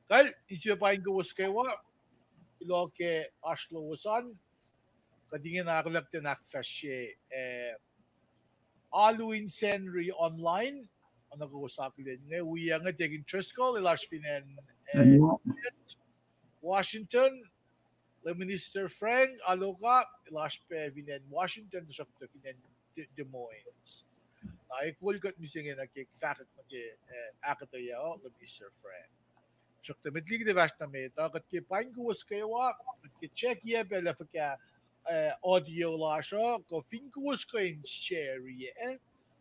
Kal isyo pa ingo was kay wa ilo ke ashlo wasan kadingin ako lang tinak fashe Halloween Sanri online ang nag-uusap din nga wiya nga taking Triscoll ilash finen Ano? Washington le Minister Frank Aloka ilash pe finen Washington sa finen Des Moines. Na ikul kat misingin na kik fakat na ke akataya o le Minister Frank. Шокта медлиг де вашта мета, кат ке панку скева, кат ке чек ye bella fika audio lasha, ko finku screen share ye.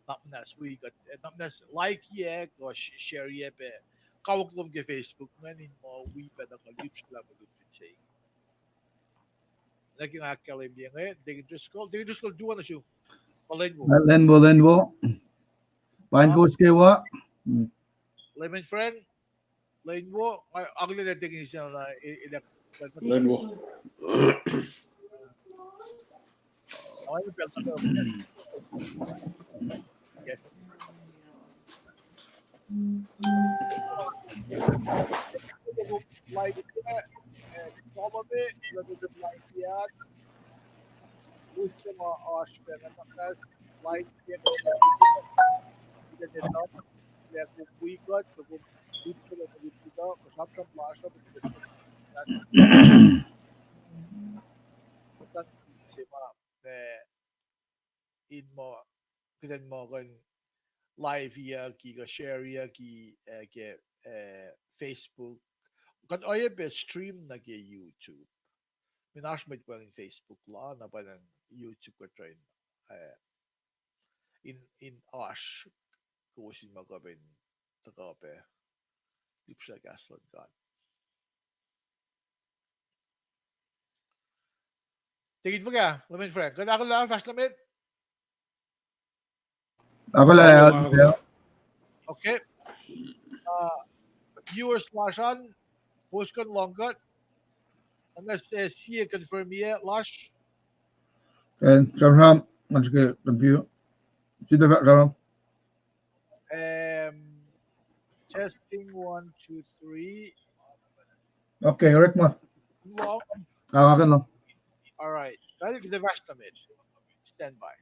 Napnas we got napnas like ye ko share ye be. Kawak lum ke Facebook nganin mo we ba na kalip sila magut say. Lagi nga kalim ye nga, they just call do na siya. Kalen mo. Lenbo. Pain Ah, ko skewa. lemon friend, len mo, agli na tingin siya na ilak. Lenwo. Ay, pelta ko. Yes. Like follow me, let me like yeah, gusto mo Oscar na nakas like yeah, share kita dito, kaya kung wigot, kung dito na dito, kasap sa plasha, bukan si ma, in mo, kita mo kan live ya, ki ka share ya, ke Facebook, kan oye be stream na ke YouTube. Minash mo pa ng Facebook la na pa ng YouTube ko train in Ash ko sin magabin tagape lip siya gaslon god. Tigit mo ka, lamin friend. Kada ako lang, fast limit. Ako Makakalo, lang. makakalo. Okay. Uh, viewers slash on, post kon longgot. Unless see confirm yet, Lash. And Ram, let's get the view. See the Ram. Testing one, two, three. Okay, correct mo. Long. Akin lang. All right. Dahil the fast limit. Stand by.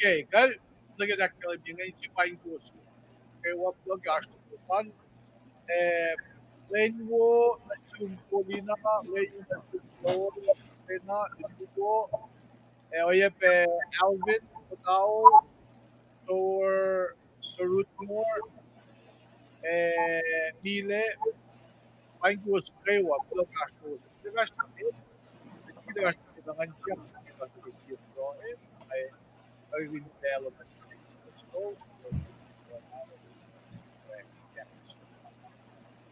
Okay, gal. Look at that kalib yung ngayon si Pine Goose. Okay, what the gosh to son. Lenwo, assume Polina, Lenwo, assume Lorena, Lugo, oye pe Alvin, Potao, Tor, Torutmore, Mile, Pine Goose, Krewa, the gosh to the gosh to me, the gosh to the Gancia, the Gancia, I will tell them let's go.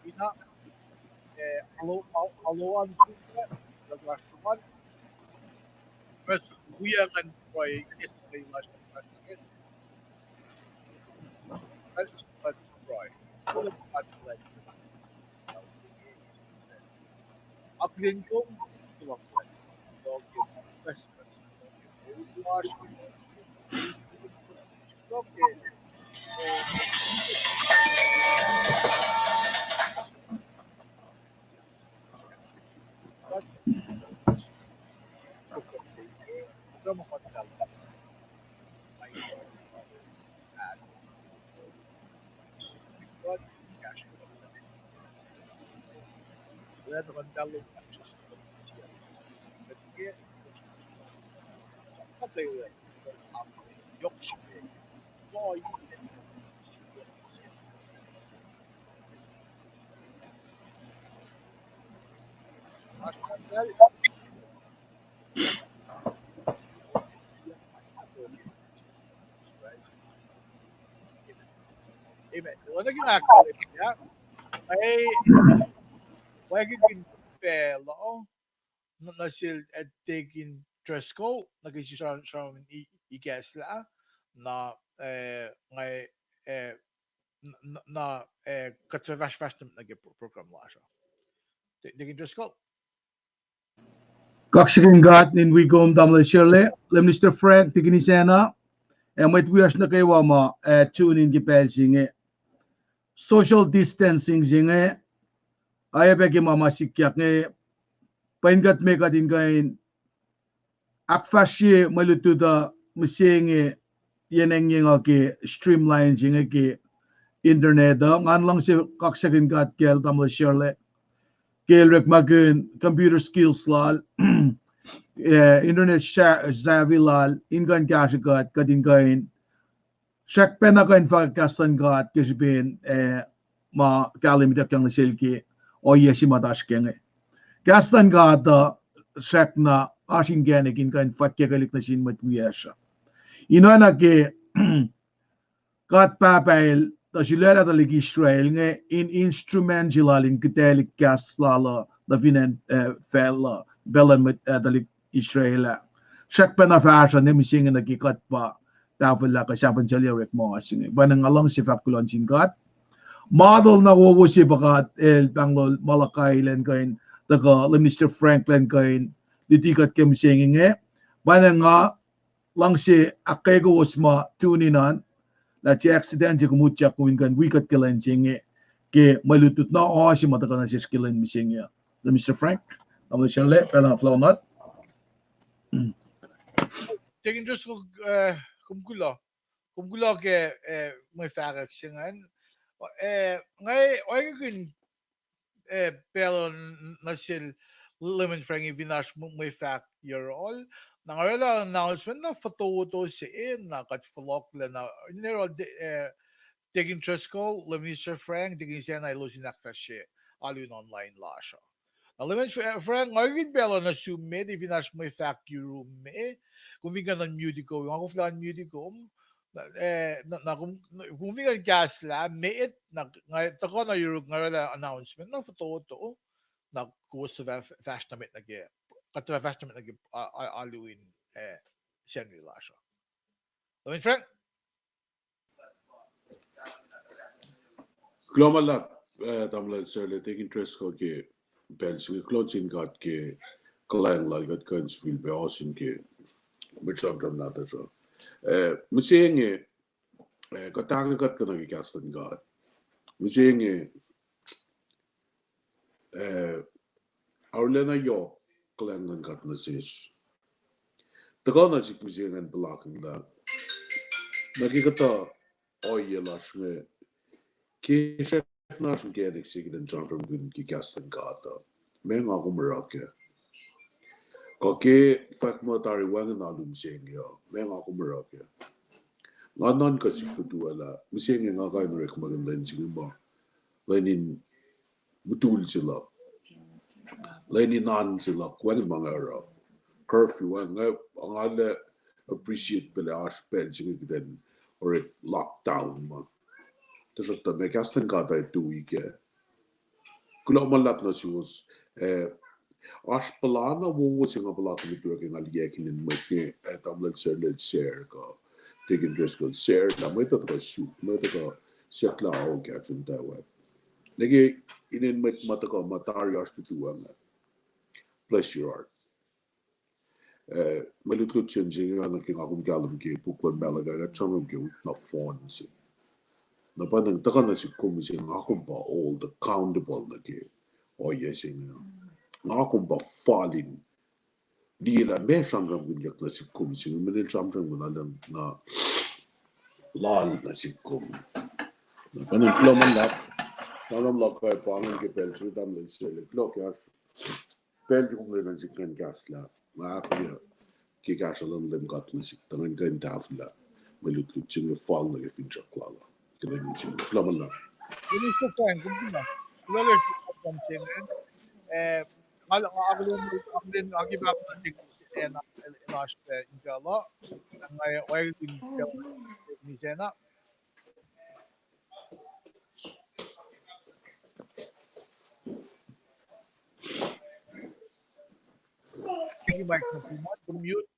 Ina, Aloan Sutra, the last one, but we are going to try yesterday last again, but try. All of us like Upgrade home, to apply. Dog give investments, dog give old wash, dog give but look at say, come on, tell. sad. Because cash ko lang na wala naman dalong access to CRs. Kaya patay wala. Yok siya. Boy, Arsenal Amen. Wala ginagawa niya. Ay, wag yung pelo na sil at taking Tresco nagisi sa igesla na ngay na katsafash fast nag program la siya. Taking Tresco. Kaksikin gat nin wigom damla shirle. Mr. Frank tiginisena. Met wias na kay wama tune in gipel singe. Social distancing singe. Ayapeke mama sikyak nge. Paingat me kadin kain. Akfashi malutuda musenge yeneng yenga ke streamline singe ke internet da ngan lang si kaksakin gat kel damla shirle. Kel rek magun computer skills lal. Internet savvy lal ingan kashikat kadin kain. Shak pena kain fakastan gat kisbin ma kalimita kang silki o yesi madash kenge. Kastan gat shak na ashin gane kin kain fakya kalik na sin matwiyasha. Inana ke kat papail da shilera da ligi Israel nge in instrument jilalin kitelik kas lala da vinen fella belan mit da lig Israel. Shak pena fasha ne mising na ki kat pa tafula ka siya pansalya rek mo asing banang along si fakulon singkat model na wo si bakat el banglol Malachi len kain daga Mr. Franklin kain ditikat kem singing banang nga lang si akego usma tuninan la si accident si kumutya kuin kan wikat kelen singe ke malutut na o si mataka na si skillen misingya Mr. Frank I'm sure le pala flow not Taking Tresco kumgulo ke may fakak singan. Ngay wag yung pero na sil lemon frang vinash may fact your all nangarela announcement na photo si na kat flok la na nero taking Tresco Mr. Frank taking siya na ilusin nakfashe alun online la siya. Lemon Frank ngayon pero na sume di vinash may fact your room kung vi ng musico yung ako flan musico kung vi gas la may it na tako na yung announcement na photo na gusto fast na mit nag katwa fast na mit nag aluin Sanri la siya. Lemon Frank Glomalat tamla sörle tekin Tresco ke belsi klotsin gat ke klang la gat kans vil be asin ke mitcham dam nata so musenge katang gat kana ke kastan gat musenge aurlena yo klang gat na sis tagana sik musenge blocking da nakikata oye lashme ke chef nash gedik sig den jump gun ki kastan gat men agumrake ko ke fakmo tari wangan alum sing yo men agumrake nga non ka si kutu ala musenge nga kay no rek magan len sig ba lenin butul sila lenin nan sila kwen mangara curfew nga ngale appreciate pela aspel sig den or lockdown ma dus dat me kastan gat ay tuige kulo malat no si was Aspalana wo sing apalata mit working al yakin in mit tamlet serlet share ko taking risk on share na mo ito ka su mo ito ka setla o gatun tawa lagi inin mit mata ko matari astu tuwa bless your heart malutlut sim sing ana king akum galam ke pukon malaga ga chamam ke na phone si na panang takana si komising akum ba all the countable na ke o yesing akum ba falling di la me chamram gun yak na si komising men chamram gun alam na lal na sikum kanin kloman lap tanam lap kay pangan ke pel su tam le sele klok ya pel kung le na sikken gas la ma akya ki gas alam dem gat na sik tangan gan dafla malut chim fall na fin choklala kanin chim kloman lap Minister Frank, kung pina. Kulagay siya something. Alın akibak na teknisi ilaçta inşallah. Ngay oil din teknisi na. Peki microphone mo, mute.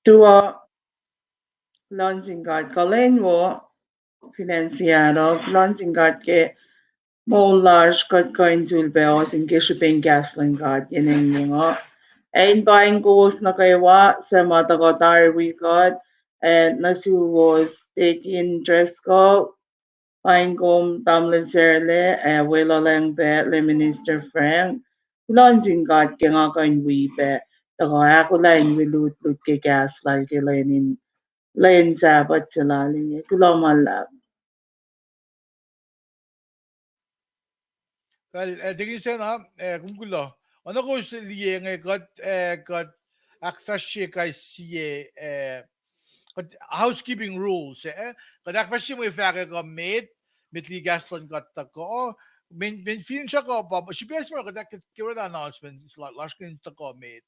Tua launching guard Colin wo financiado launching guard ke mo large guard coin zulbe o sin ke shipping gasling guard yening ningo. Ein buying goals na kaywa sa mata ko tar we got and nasu was taking dress ko buying gom tamle serle wela lang be le minister Frank launching guard ke nga coin we be. Tako ako lang wilut lut ke gas lal ke lenin lain sabat sila linya kulamala. Kal teknisi na kumkulo. Ano ko liye ngay got akfashi kay siye housekeeping rules kad akfashi mo ifake ko mit ligaslan got ko men film siya ko pa sipes mo kad kira na announcement lashkin ta ko mate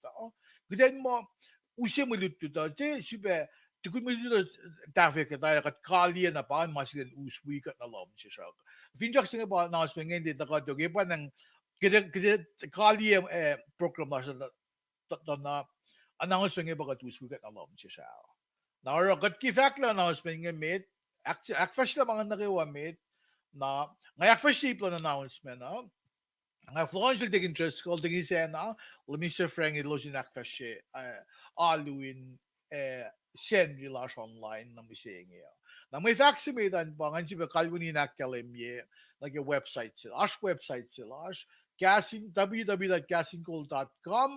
gden mo usi mo lutu te sibe tikun mo lutu tafe ka tayo kat kaliya na pa masin uswi kat na lom siya film siya singa ba announcement ngayon dito ko doge pa ng kaya kaliya program na siya na announcement ngayon ba kat uswi kat na lom siya now kat kifak la announcement ngayon mate actually la mga nakiwa mate na ngayak first plan announcement nga Florence will take interest called the Gisena Mr. Frank ilosin akfashe aluin Sanri lash online na mising na may vaccinated pa nga si kalwini nakalemye like a website sila website sila gasin www.gasincoal.com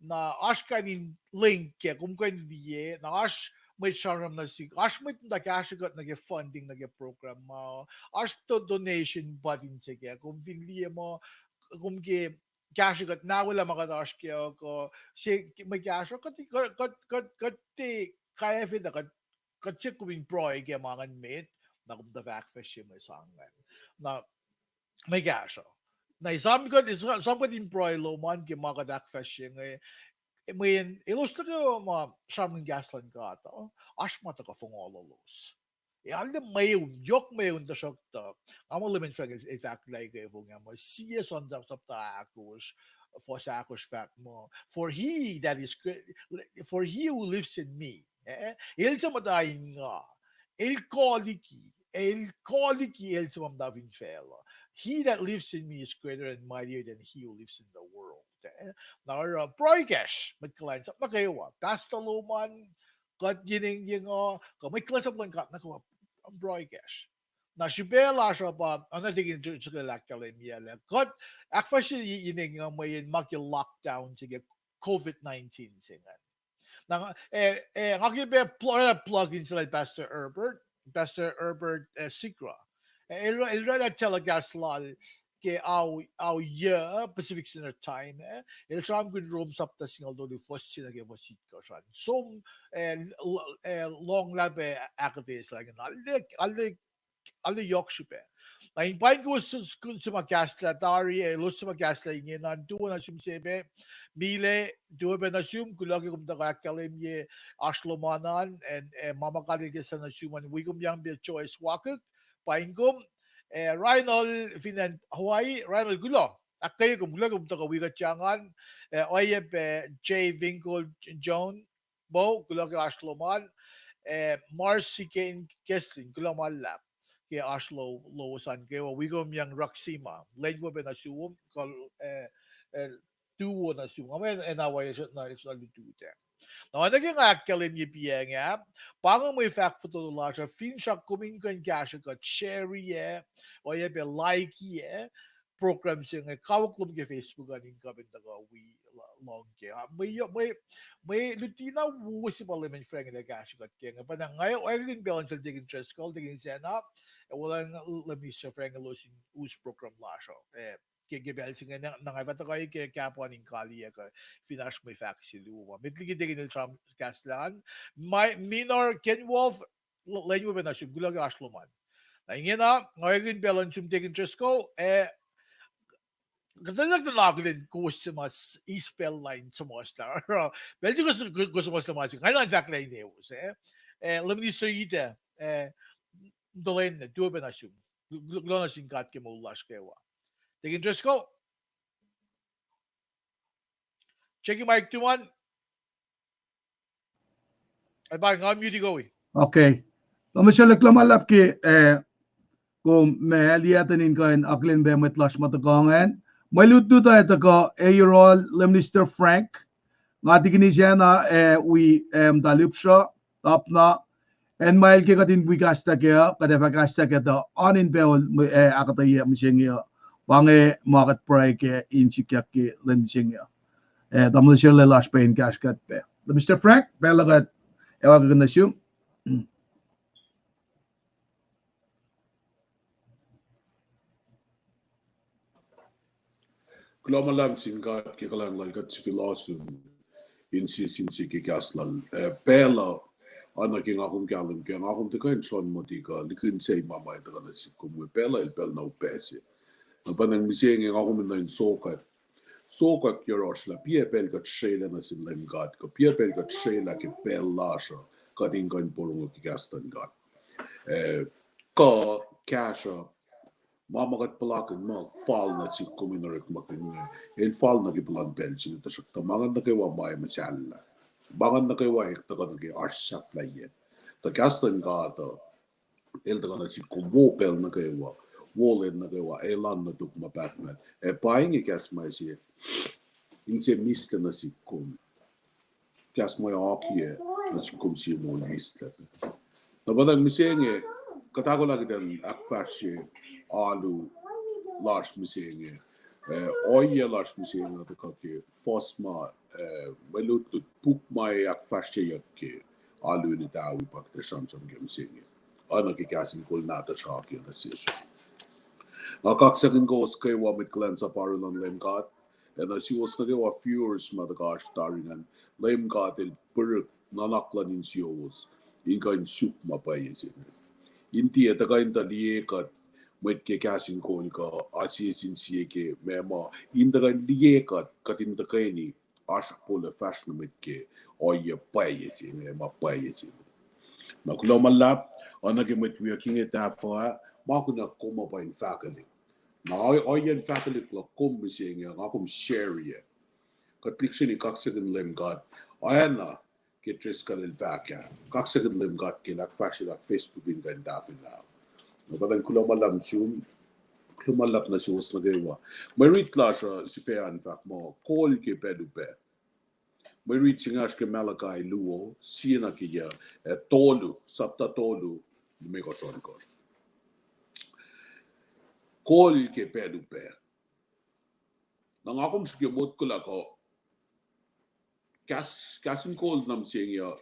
na kanin link kung kayo diye na may charm na si may nagkasigat funding program mo to donation button sige kung bigli mo kung kasigat na wala makatash ko si may kasyo kaya fit kat si kuming pro kaya mga mate na kung the fact fish mo sangan na may kasyo na isam ko din pro lo man kaya mga kadak fishing men ilusta ko ma charming gaslan ka to ashma to ka fungololos yani mayon yok mayon da şokta ama limen fag exactly like evong ama siya son da sapta akos for sa akos fact mo for he that is for he who lives in me il sa madayin nga el koliki el sa mamdavin fela he that lives in me is greater and mightier than he who lives in the world now proigesh mit klein sa na kayo basta luman kat yining yung may klasa plan kat na ko proigesh na si Bella siya pa ano tingin sa kalakalim yala kat actually yining may maki lockdown sige COVID-19 singan na plug in sila Pastor Herbert Sikra il rada telegas lal ke au year Pacific Standard Time il tram good room sapta singal do di first sila ke wasit ko siya som long labe akadis like alle yokshipe na impain ko sa magasla tari los sa magasla ingin na duwa na sumsebe mile duwa ba na sum kulagi kum da kalim ye ashlomanan and mama kalil ke sa na suman wigum yang be choice wakak pain kum Rhinal finan Hawaii Rhinal gulo akay kum gulo kum to kawigat yangan oyep J Winkle Joan Bo gulo ke ashloman Marcy Kane Kessling gulo malap ke Ashlo Lowasan ke wigom yang Roxima lengwa ben asum kol duo na sum amen and away na it's not do that now naging akkalim ni piang ya pango mo fact photo la sa fin siya kuming kan gasha ka cherry o ye be like ye programs yung kawak ke Facebook aning kabin daga we long ke may lutina wo si parliament friend na cash got ke nga panang ngayon ay rin balance sa digin interest call digin set up e wala lamni sa friend lo sin us program la so gebel sing na nga bata kay ke kapwa ning kali ka finish may fax si luwa mitli digin el Trump kaslan my minor Ken Wolf lenyo ba na siya gulag asloman ingin na ngayon balance yung digin interest call Kadalag na naglin ko sa mas e-spell line sa mga star. Medyo gusto mo sa mga ngayon ang jack line news. Lamni sa ita. Dolen na, duwa ba na siya? Glo na singkat ke mo lash kewa. Tingin dress ko. Checking mic 2-1. Ay ba, nga mute go eh. Okay. Masyalak lamalap ki kung may aliyatanin ko in aklin ba may tlash matakongan. May luto tayo ko Aerol Lemnister Frank. Nga tigini siya na we dalup siya top na and mail ke katin bigasta kaya kada bagasta kaya on in bell akataya misingya wange market price ke insikyak ke lemsingya tamul siya last pain cash cut pe Mr. Frank belagat ewa ganda siya Klamalam singat ke kalang lalgat si filosof insi ke kaslan pela ana ke ngakong kalam ke ngakong te kain son motika likin say mama ita kana si kumu pela el pel na upese na panang miseng ngakong na sokat kiros la pie pel kat shela na sin lem gat ko pie pel kat shela ke pel lasha kating kain porungo ke kastan gat ka kasha Mama kat palakin mo fall na si kuminarek makin el fall na gibulan pension ito sa tamangan na kay wamay masala bangan na kay waik ta kan kay arsak la ye ta kastan ka to el ta kan si kumopel na kay wa wolen na kay wa elan na tuk ma batman paing kas mai si inse miste na si kum kas mo hockey na si kum si mo miste na badang misenge katago lagi den akfashi alu lash misenge oye lash misenge to kake fosma melut puk mai ak fashe yakke alu ni dawi pak de shamsam ge misenge ana ke kasin kol nata shaki na sisha akak second goes kay wa mit glens up aru on lem god and si was nage wa viewers madagash daringan lem god el buruk nanaklan in sios in kain suk mapayese inti etakain ta liye kat met ke kasin kol ka asisin siye ke mema indaga liye kat katin takaini asak pole fashion met ke oye payesi mema payesi makulo malap ona ke met working it up for makuna koma pa in faculty na oye in faculty ko kom bisinga ngakom share ye katlik sini kaksen lem god ayana ke tres kalel vaka kaksen lem god ke lak fashion la Facebook in ganda fina Nabalan ko lang malam tune, lumalap na siya na gawa. May read class si Fea in fact mo, call ke pedupe. May read singas ke Malachi luo, siya na kiya, tolu, sapta tolu, may koson ko. Call ke pedupe. Nang akong sikimot ko lang ko, kasin call nam siya,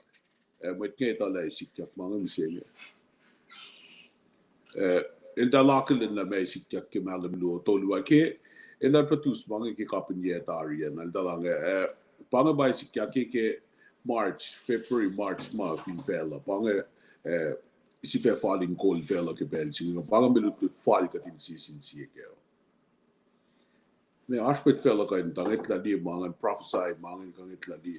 may kita lang sikyak mga siya. Enda lakil na may sikyak ke malam luo tolu ke enda patus mga ke kapinya tarian al dalang panga bay sikyak ke February March ma fin fela panga si fe falling cold fela ke belching panga milut fall ka tin sisin siya ke me aspect fela ka intangit la di mga prophesy mga kangit la di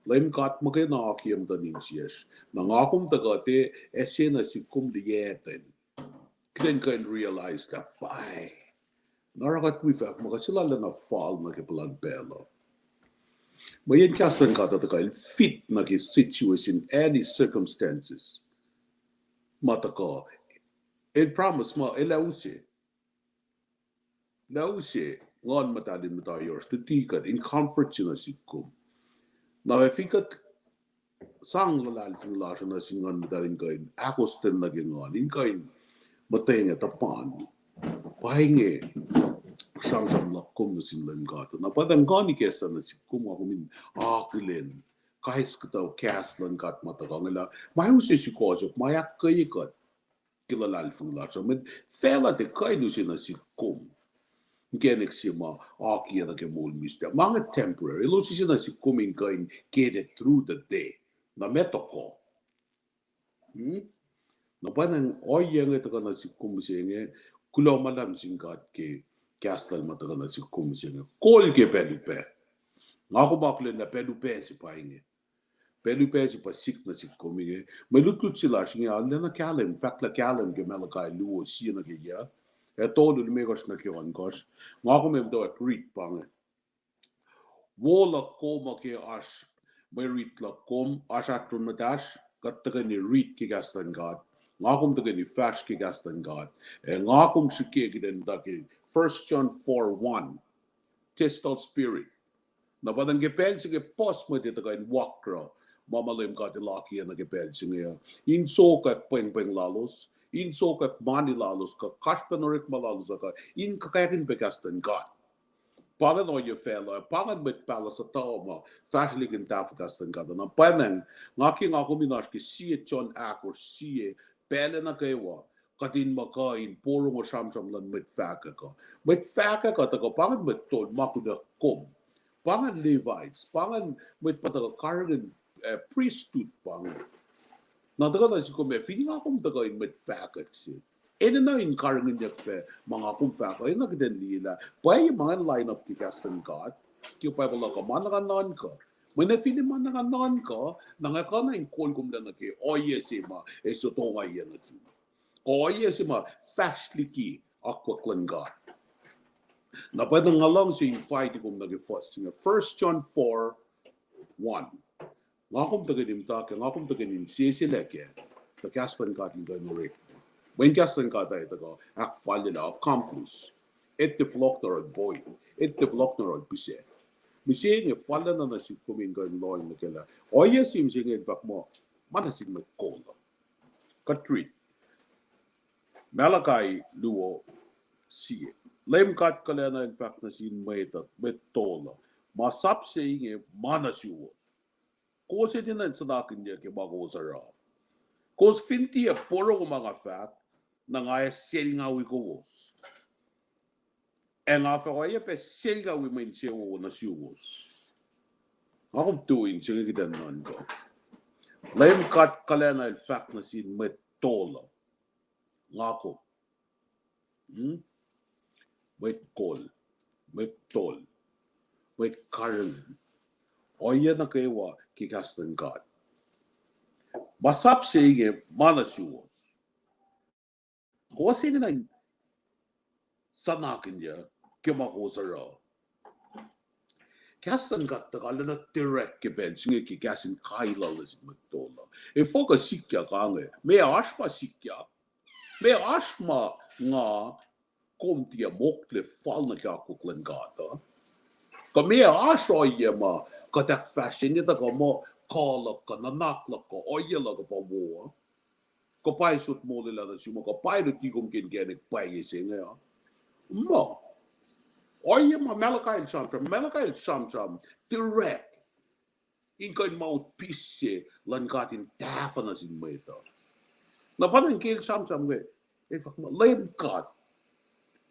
Lem kat magay na akiem tanin siyas. Nangakom tagate esena si kum liyeten. Then can realize that by narakat we fact makasilala na fall na kipalan pelo. Mayan kastan kata takay fit na ki situation any circumstances. Matako. It promise ma elause. Lause ngon matadin matayors to tikat in comfort sina si kum. Now if ikat sang lalal finula na singan madaling kain akos ten lagi ngon in kain matay nga tapan pahinge sam lakom na sinlan gata na padang gani kesa na si kum ako min akulen kahit kataw kaslan gat matagangala mahu si kojo mayak kayi kat kilala alfung la so med fela de kai lu si na si kum genek si ma aki na ke mol mister mga temporary lu si na si kum in kain get it through the day na metoko na padang oyeng ito ka na si kum singe kulo malam singkat ke kastal matagal na si kum singe kol ke pelupe ngako bakle na pelupe si painge pelupe si pasik na si kuminge melutut sila singe alna na kalem fakla kalem ke Malachi luo si na ke ya todo de megos na ke on kos ngako mem do read pange wola koma ke as Mwe Read la kom as atron madash kattaga ni read ke kastan god ngakum taga ni fash ke kastan god ngakum shike giden dake 1 John 4:1 test of spirit na padang gepel sige post mo dito kain wakro mamalim ka tilaki na gepel sige in so ka peng lalos in so ka mani lalos ka kashpanorik malalos ka in kakayakin pe kastan god Pagan o your fellow, pagan met palace at all, fashly in Tafkastan Gada. Na panan, ngaki ngako minaski see it John Ack or see it, pelena kewa, katin maka in poro mo shamshamlan met faka ko. Met faka ka tako pagan met tol makuda kom. Pagan Levites, pagan met pataka karagan priesthood pangan. Na tako na si kome, feeling ako mtaga in met faka kasi. Na in karangan niya pe mga kumfaka ay nagden nila pay mga line up ki kastan god ki pa pala ka manangan ka may na feeling manangan ka nangaka na in call kum na ke oye sima eso to nga yan at oye sima fastly ki aquaklan god na pa nang alam si fight kum na ke first 1 John 4:1 ngakum tagadim ta ke ngakum tagadim sisile ke the kastan god in the When kastan kata ito ko, akfal nila, accomplish. Et the flock na void. Et the flock na bise. Bise nga fala na nasip kumin ko yung loy na kila. O yes, yung sige, in fact mo, manasig may kola. Katrit. Malachi luo siye. Lem kat kala na in fact na sin maitat, metola. Masap siya yung manasiwos. Kasi din na sa nakin niya kibago sa ra. Kasi finti ya puro mga fact, na nga sel nga wikos. E nga fa ko pe sel nga wi main sewo na siwos. Ako tuin sige gidan non ko. Laim kat kalena in fact na sin metola. Nga ko. Met kol. Metol. Met karl. Oya na kaywa kikastan God. Basap sige mana siwos. Kasi na sanakin niya, kimako sa ra. Kastan gata ka na direct kibed, sige kikasin kaila lasit magtola. E focus sikya ka nga, may asma sikya. May asma nga kumtiya mokle fal na kya kuklan gata. Kami asma iya ma, katak fashion niya ka mo, kalak ka, nanaklak ka, oyala ka pa mo. Kapay sut mo nila na siya mo, kapay na tigong kingenik paye siya nga. Mo. Oye ma, Malachi Shamsham, direct. Inkay mouthpiece siya, langatin tafa na sin mo ito. Napanang kil Shamsham nga, lame cut,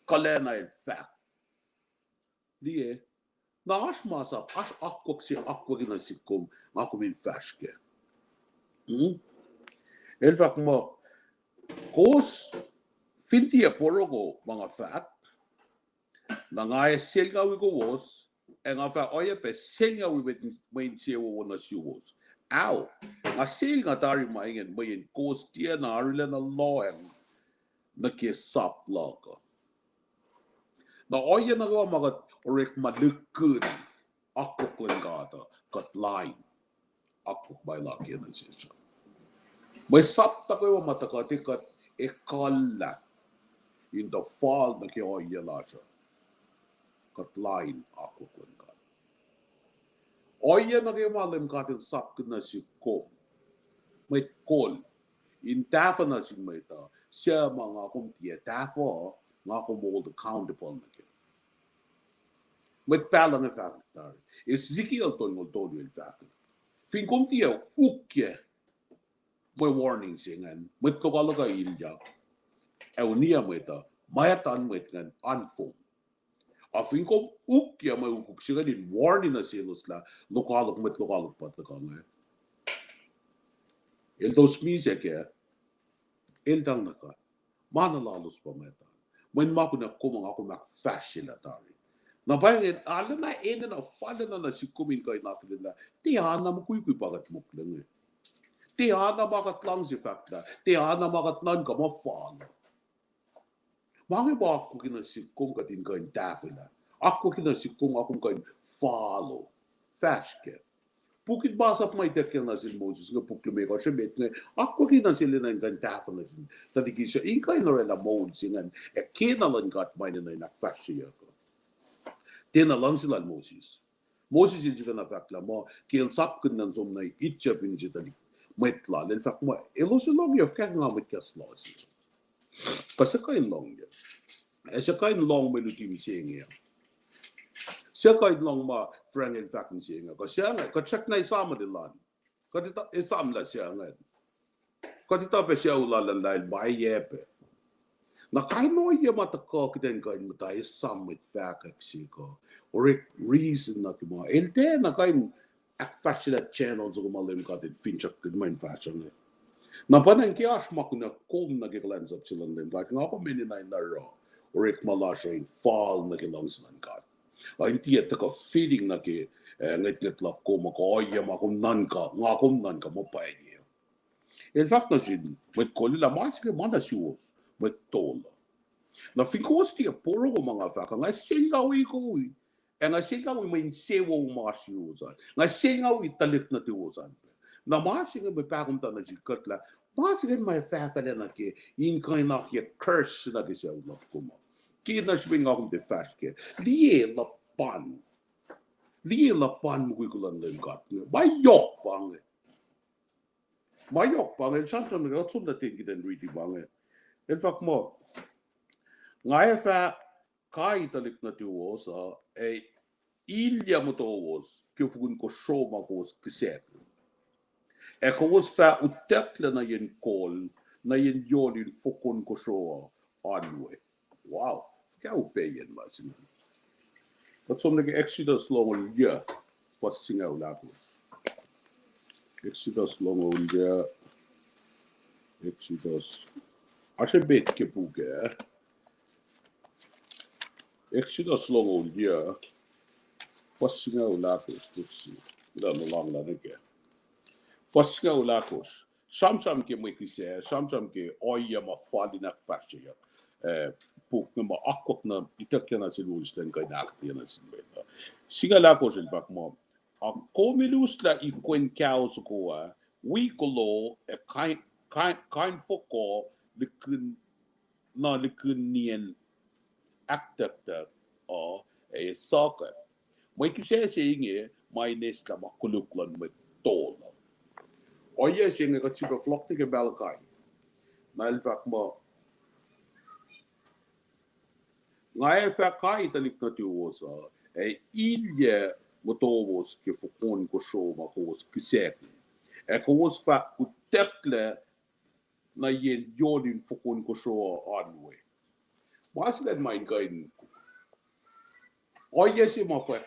kalena in fact. Di naash masap, ash akwak siya, akwak na si kum, ako min fashke. In fact mo, kos finti a porogo mga fat, na nga selga ko was, e nga fa oya pe selga with main sewo na siwos. Aw, nga selga tari maingen mayin kos tia na arila na loen na kisap laga. Na oya na gawa mga orik malukun, akok lang gata, katlain, akok bay laki na siya. May sapta ko yung matakatikat ekala in the fall na kaya yala siya. Katlain ako kung ka. Oya na kayo malim katin sapka na si Kom. May kol. In tafa na si Mayta. Siya mga kong tiya tafa nga ko mo the accountable na ke met pala nga factor Ezekiel ton mo todo el factor fin kom tia ukye mo warning singan met to kalo ka ilja eunia meta mayatan met ngan anfo afin kom ukya may ukuk siya din warning na silos la lokalok met lokalok pat ka nga el dos mise ke el dang na ka manalalos pa meta when mako na kumang ako mak fashion atari na bayan alam na ena na fala na si kumin kay natin na tihana mo kuy pagat mo lang tihana makat lang si fakta tihana makat nan ka mo fala Mange ba ako kinasikom ka din kain tafila. Ako kinasikom akong kain follow. Fashke. Pukit basap may tekyan na sin Moses nga puklime ko siya bet nga ako kinasil na kain tafila sin. Tadi kisya inkay na rin na mode singan kinalan kat may na nakfashiya ko. Tinalan sila Moses. Moses hindi ka na fakla mo kilsap kun nan som na itcha pinji tadi. Metla. In fact mo elosilong yof kaya nga mit kaslosi. Kasi kain long ya. Sa kain long melodi mi singa. Sa kain long ma friend in fact mi singa. Kasi nga ka check na isama dilan. Ka dita isam la siya nga. Ka dita pe siya ulalan dahil bayepe. Na kain no ya mata ko kiten kain mata isam with fact ko. Or reason na kimo. Elte na kain at fashion channels ko malim ka din finchak good mind fashion. Na panang kias makuna kom na giglans up silang din like nga ko meninay na raw or ik Malachi in fall na gilang silang kat ay hindi ito ka feeling na ki ngit lak ko makoya makum nan ka mo pa niya in fact na sin with ko la mas ke manda siwas with tola na fikos ti puro ko mga faka nga singawi ko nga singawi may sewo mas siwas nga singawi talit na tiwasan na masing ba pakunta na si Katla masing may fafala na ki in kain na ki curse na di siya ulap ko mo kina swing akong de fast ke liye la pan mo ko lan len kat bayok pang chanson na gatsum na ting den really bang in fact mo ngai fa kai talik na tuwo sa ilya mo to was ke fukun ko show ma ko kiset Eko was fa utekla na yen kol na yen yolin fokon ko shoa anwe. Wow. Kaya upeyen ba sila. But some nage Exodus long ulya was singa ulako. Exodus long ulya. Exodus. Ashe bet ke puge. Exodus long ulya was singa ulako. Let's see. Ila no lang la nage. Fasca ulakos. Samsam ke mo kise, samsam ke oya ma fali na fascia. Puk na akwak na itakya na silus den kay nakti na silbeta. Siga lakos in fact mo. Ang komilus la ikwen kaos ko we kolo kind foko likun nien actor o soccer. Mo kise singe may nesla makuluklan met tol. Oye singa ka tiba flock ni ke Malachi. Na elfak mo. Nga elfak kai talik na tiwosa. Ilye motovos ke fukon ko show ma ko kisek. Ko was fa utekle na yen yodin fukon ko show anwe. Was that my guide? Oye si ma fa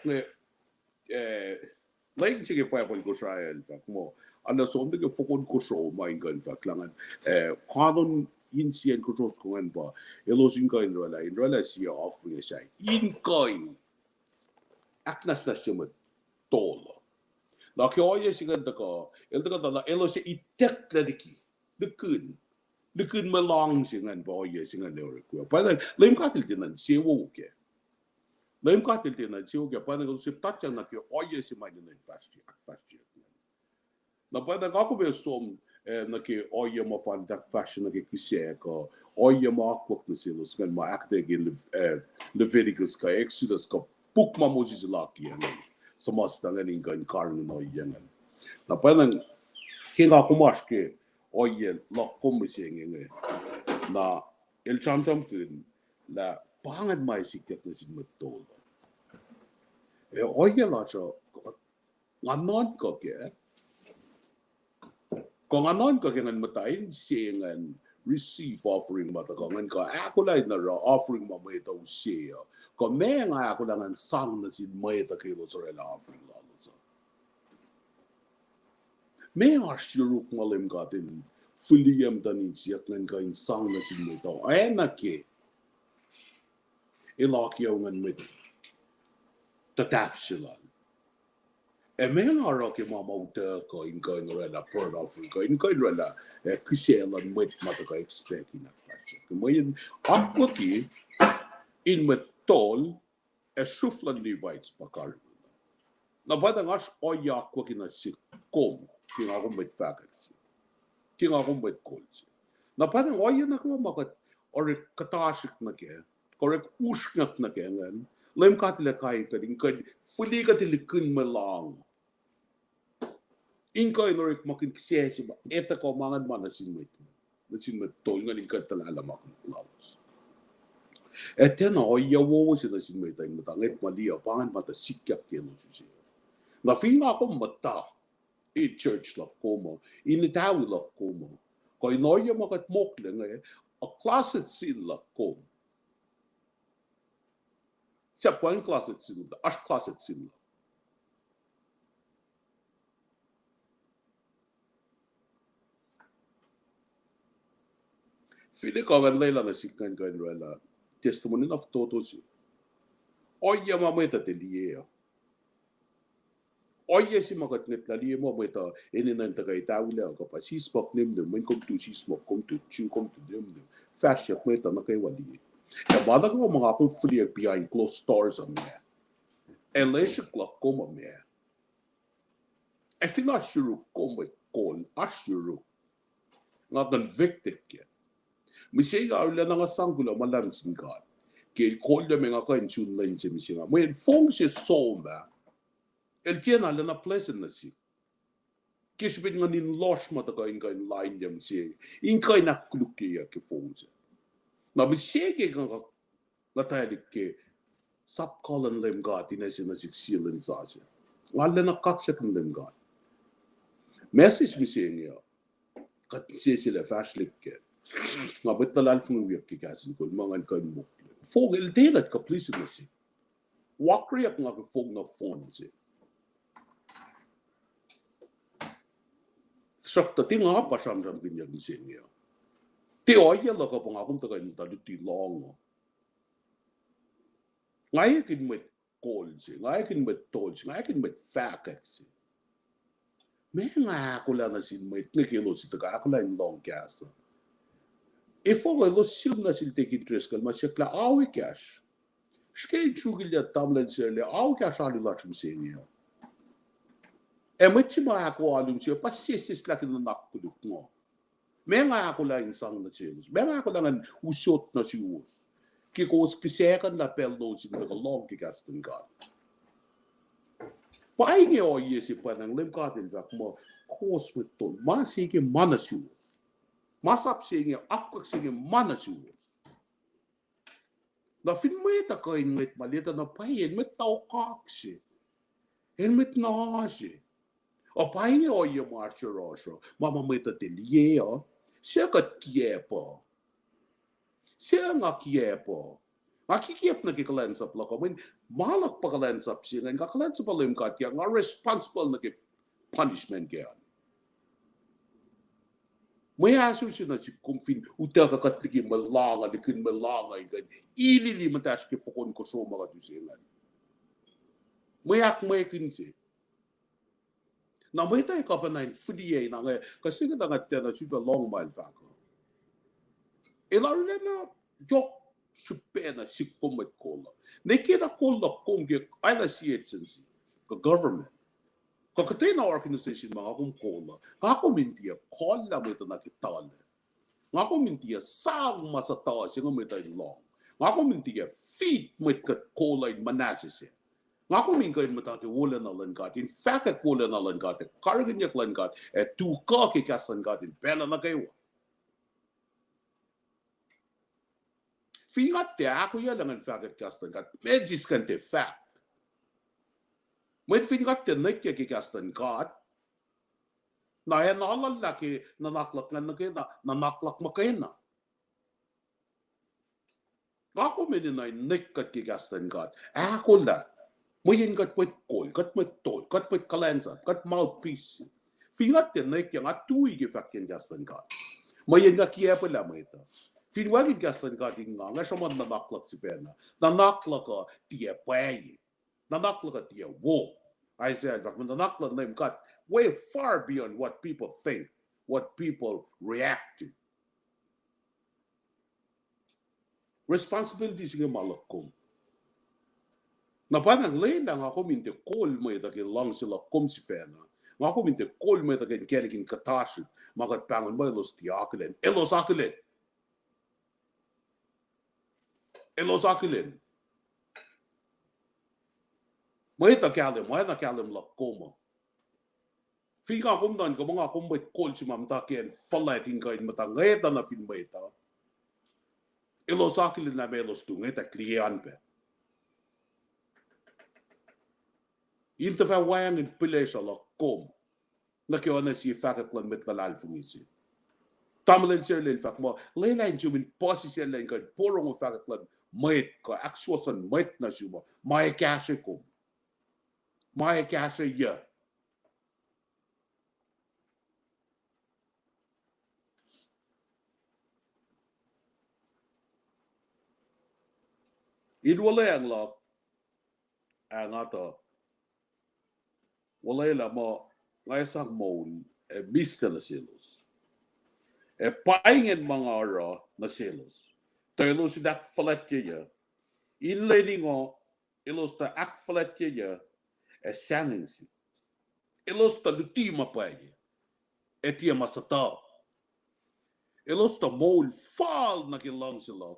like sige pa ko siya elfak mo. Ano so ndike fokon ko show my gun faklangan kanon insien ko jos ko en ba elos in rola si offering siya in coin aknas na siya tolo la ke oye sigan ko la elos itek la diki dikun malong singan ba oye singan le ko pa lem katil dinan si wo ke lem katil dinan si wo ke pa ko si tatya na ke oye si may dinan fast na pwede ako ba som na ke oye mo fan that fashion na ke kise ko oye mo akwak na silos ngan ma akte gin Leviticus ka Exodus ka puk ma Moses laki yan sa mas tangan ingan karno no yan na pwede kinga kumash ke oye lakom bising na el cham kun la pangan mai sikyak na sin matol oya la cho nganon ko ke kung nganon ko ngan matain singan receive offering mata ko ngan ko ako lai na ra offering mo ito siya ko me nga ako lang sang na sin mo ito kilo sa offering lalo sa me ashuruk malim gatin fuliyam tanin siyak ngan ka sang na sin mo ito ay na ke ilakyaw ngan mit tataf sila men har rock mama uta ko in ko in rela por offering ko in rela kusela mit mata ko expect in fact ko yin akki in metol shuflan Levites pakar na bada ngas oya ko kina sik kom kina ko mit facts kina ko mit kolts na bada oya na ko makat or katashik na ke korek ushnak na ke ngan lem katile kai ka din ka fuli ka tilikun malang inko inorik makin kisesi ba eta ko mangan mana sin met tol ngan in ka talala makin laos etena oya wo sin sin met ay matanget malia pangan mata sikyak ke no susi na finga ko mata i church la como in tawi la como ko inoya makat mokle ngai a closet sin la como se põe closet sin as closet sin fili ko gan leila na sikan kan rela testimony of todos oya mameta telia oya si makat net la liye mo meta eninan ta kay tawila ko pa sismok nim de men kom tu sismok kom tu chu kom tu dem de fashion meta na kay wali e bada ko mga ko fili behind closed doors on me Elisha clock como me e fila shuru como kon ashuru nga convicted ke misiga ulan nga sangula malam sin God ke kolde me nga kain chun lain se misiga mo en fong se somba el tiena la na pleasant na si ke shbin nga nin losh mata ka in kain line dem si in kain na kluke ya ke fong se na misiga nga tadik ke sap kolan lem God ina sin na silen sa se wala na kakset lem God message misiga kat se sila fashlik ke nga betalal fung wiyak ki kasin ko mga kan mo fog el delat ka please na si wakri ak nga fog na phone si sakta tinga pa sam binyag ni singa ti oya la ka pang akum ta kan ta ti long ngai kin met call si ngai kin met tol si ngai kin met fax si me nga ko la na sin met ne kilo si ta ka ko la long gas if我lo sil na sil take interest kal mas yakla awi cash shkei chugil ya tablet serle awi cash ali la chum senia e metti ma ko alum si passis la kin na kuluk mo me nga ko la insang na chills me nga ko la ngan usot na si us ki ko us kisekan la peldo si na long ki gaston god pai nge o yesi pa nang lem ka tin vak mo kos with ton ma si ke manasu masap sige akak sige mana suos na fin meta ko in met malita na payen met tau kaksi en met nasi o payen o ye marcha rosho mama meta telie o se ka kiepo se nga kiepo akikiep na kikalensap lako min malak pa kalensap siya nga kalensap alim ka kya nga responsible na ki punishment kaya Maya susi na si kumfin uta ka katliki malanga likin malanga ikan ilili matas ke fokon ko so mga tusilan. Maya kinsi. Na may tayo ka pa na infidie na nga kasi nga nga tena super long mile fako. Ilar na jok supena si kumet kola. Nekita kola kumge ayla si agency ka government. Kakatay na organization mga akong kola, ako mintiya kola mo ito nakitala. Ako mintiya sang masatawa siya mo ito long. Ako mintiya feet mo ito kola in manasisi. Ako mintiya matake wala na langkat. In fact, wala na langkat. Karagan niya langkat. Tuka kikas langkat. Pela na kayo. Fingat te ako lang ang fact kastan kat. Medjis kan te fact. Med fingat te nek ki kastan kat. Na yan alal laki nanaklak nga na nanaklak makena. Ako meninay nek kat ki kastan kat. Ako la. Mayin kat pwet kol, kat pwet tol, kat pwet kalensa, kat mouthpiece. Fingat te nek yang atui ki fact kin kastan kat. Mayin nga kiya pala mo ito. Finwagin kastan kat nga siya man nanaklak si Fena. Nanaklak ka tiya payi. Nanaklak ka tiya wo. I said, nanaklak na yung kat. Way far beyond what people think, what people react to. Responsibility sige malakom. Na parang lang ako minte call mo ito kay lang sila kom si Fena. Nga ako minte call mo ito kay kerikin katasyo. Magat pangon mo elos tiyakilen. Elos akilen. Elos akilen. Mo ito kalim, mo ito kalim lakom. Fika kumdan ko mga kumbay call si mamtakin falating kain matangeta na fin ita. Elos akilin na melos tu ngeta kliyan pe. Inte fa wang in pilesha la kom. Na kyo na si Pacl met lalal fumisi. Tamlen sir len fak mo lela in jumin posisyon len kan porong mo Pacl met ka actuasan met na suma. Mai kashe kom. Mai kashe ya. Wala ang lak ang ato wala la mo ngayon mo mista na silos paingin mga ara na silos tayo si dak falat kaya inleading o ilos ta ak falat kaya sangin si ilos ta lutima pa etia masata ilos ta mol fall na kilang sila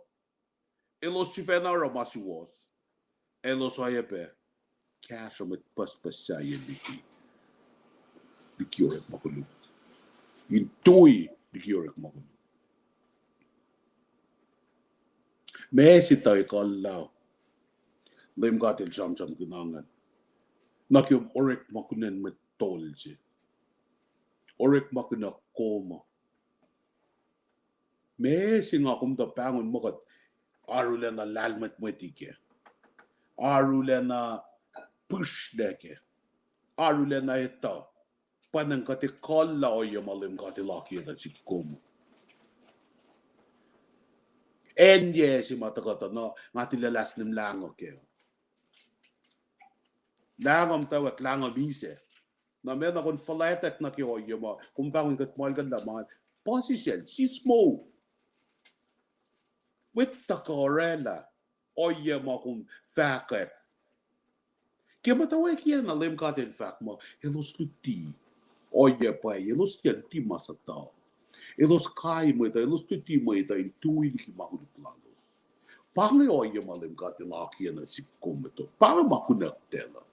elos si Fenara masiwas elos ayape cash mit paspasayan di kiorek makulu intui di kiorek makulu Messi tayo kallaw lim gatil jam gunangan nakyum orek makunen mit tolji orek makuna koma Messi nga kumda pangon makat Arule na lalmet mwetike. Arule na push deke. Arule na ito. Panang kati kalla o yamalim kati laki na si kumo. Enye si matakata no. Ngati lalas nim lango keo. Langom tawat lango bise. Na mena kon falatek na keo yama. Kumpangin kat malgan laman. Posisyon si smoke. With the corella, oye mo kung faket. Kaya matawag yan na lim katin fact mo, ilos tuti, oye pa, ilos yan ti masataw. Ilos kay mo ito, ilos tuti mo ito, intuin ki makuliplalos. Pangay oye mo lim katin laki yan na sikom ito, pangay makunaktela.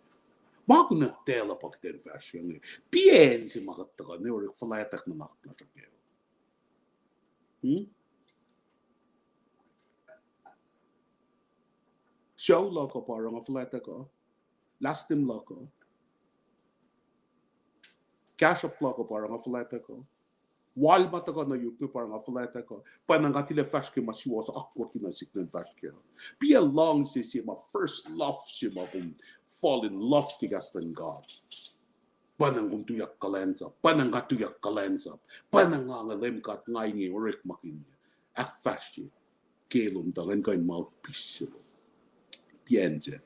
Makunaktela pa kitin fashion. Pien si makataga, ni orik falatak na nakatlasya kayo. Show loko parang afleta ko. Last time loko. Cash up loko parang afleta ko. Walmart ko na yuki parang afleta ko. Panangatile fashke masiwas akwa kinasik ng fashke. Be along si ma first love si ma kung fall in love tigas ng God. Panang kung tuyak kalensa. Panangatuyak kalensa. Panangangalim kat ngay orik makin. Ak fashke. Kelum tangan kain mouthpiece sila. Piense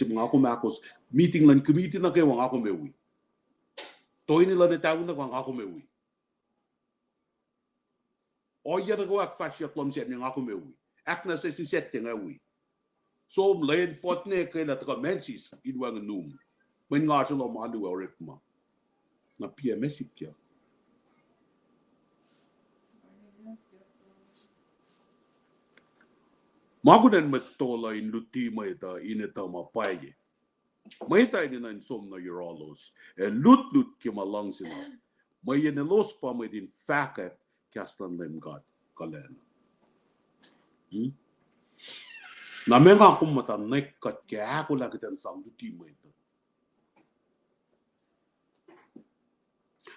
mga ako makos meeting lang committee na kayo ang ako mewi. Toy nila na tawag na ang ako mewi. O yan ako ak fasya klom siya ng ako mewi. Ak na sa siset nga wi. So lain fot ne kay na taka mensis idwang num. When nga sila malu orik ma. Na PMS ikya. Magunan matola in lutima ita inita mapaye. Maita ina in som na yurolos. Lut ki malang sila. May yanelos pa may din faket kastan lim God kalena. Na menga kum mata nekkat ke aku lagi dan sang du ti mo ito.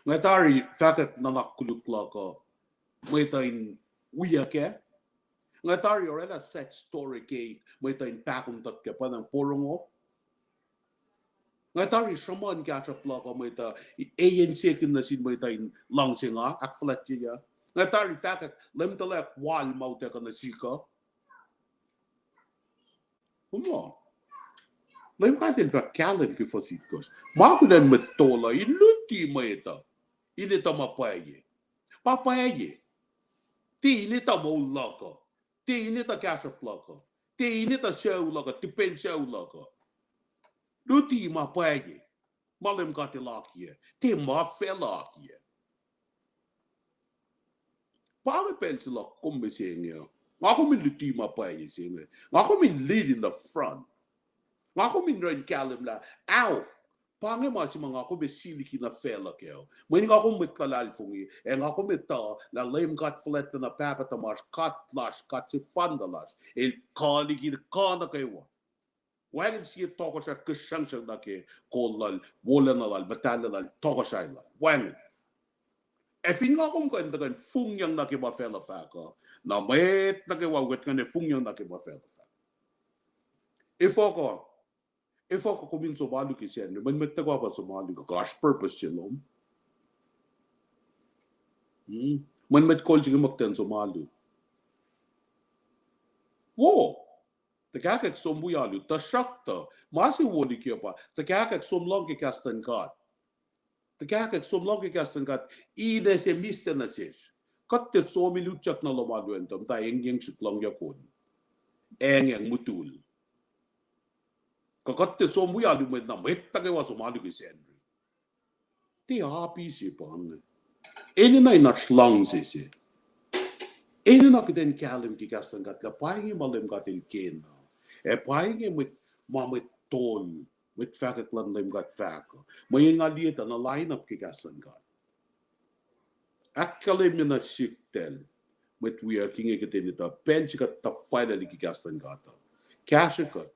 Ngatari fakat nanakuluk lako mo ito in uya ke. Ngatari orela set story ke mo ito in pakum tat ke pa ng porongo. Ngatari shaman catch-up lako mo ito ANC kin na sin mo ito in langsinga ak flat ya. Ngatari fakat lemtalak wal mo te ka na sika. Kuma. Lem katin fa kalen ki fositkos. Makudan metola iluti mo ito. Inita mapaye. Papaye. Ti inita mo lako. Ti inita catch-up lako. Ti inita show lako. Ti pen show lako. Luti mapaye. Malem kati lakye. Ti ma felakye. Pare pensila kumbe sengyo. Ako min luti mapaye sengyo. Ako min lead in the front. Ako min rin kalim la. Ow! Pange mo si mga ako besiliki na fela keo. Mwen nga ako mitkalal fungi. En ako mita na lem kat flet na papatamas kat lash kat si fandalas. El kaligi kana kayo. Wagen siya toko siya kusyang siya na ke kolal, wala na lal, batala lal, toko siya lal. Wagen. E fin nga akong kanda kan fungyang na ke ba fela faka. Na met na ke waget kan fungyang na ke ba fela faka. If ako kumin Somali ki siya, man magtagawa pa Somali ka, gosh, purpose siya lom. Man magkol siya magtan Somali. Wo! Tagakak sombuyalu, ta shakta, masi woli kiya pa, tagakak somlong ki kastan kat. Tagakak somlong ki kastan kat, ine se miste na siya. Katit somi lutsak na lomado entam, ta engyang siklong yakon. Engyang mutul. Kakatte sombuyalu med na mettagawa Somali ki Sanri. Ti api si pange. Ene na inat slang si. Ene na kiten kalim ki kastan kat la paingi malem katil kena. E paingi mit mamit ton mit fakat lan lem kat fako. May ngalieta na line up ki kastan kat. Ak kalim na siktel mit working e kiten ita pensi kat ta finally ki kastan kat. Cash kat.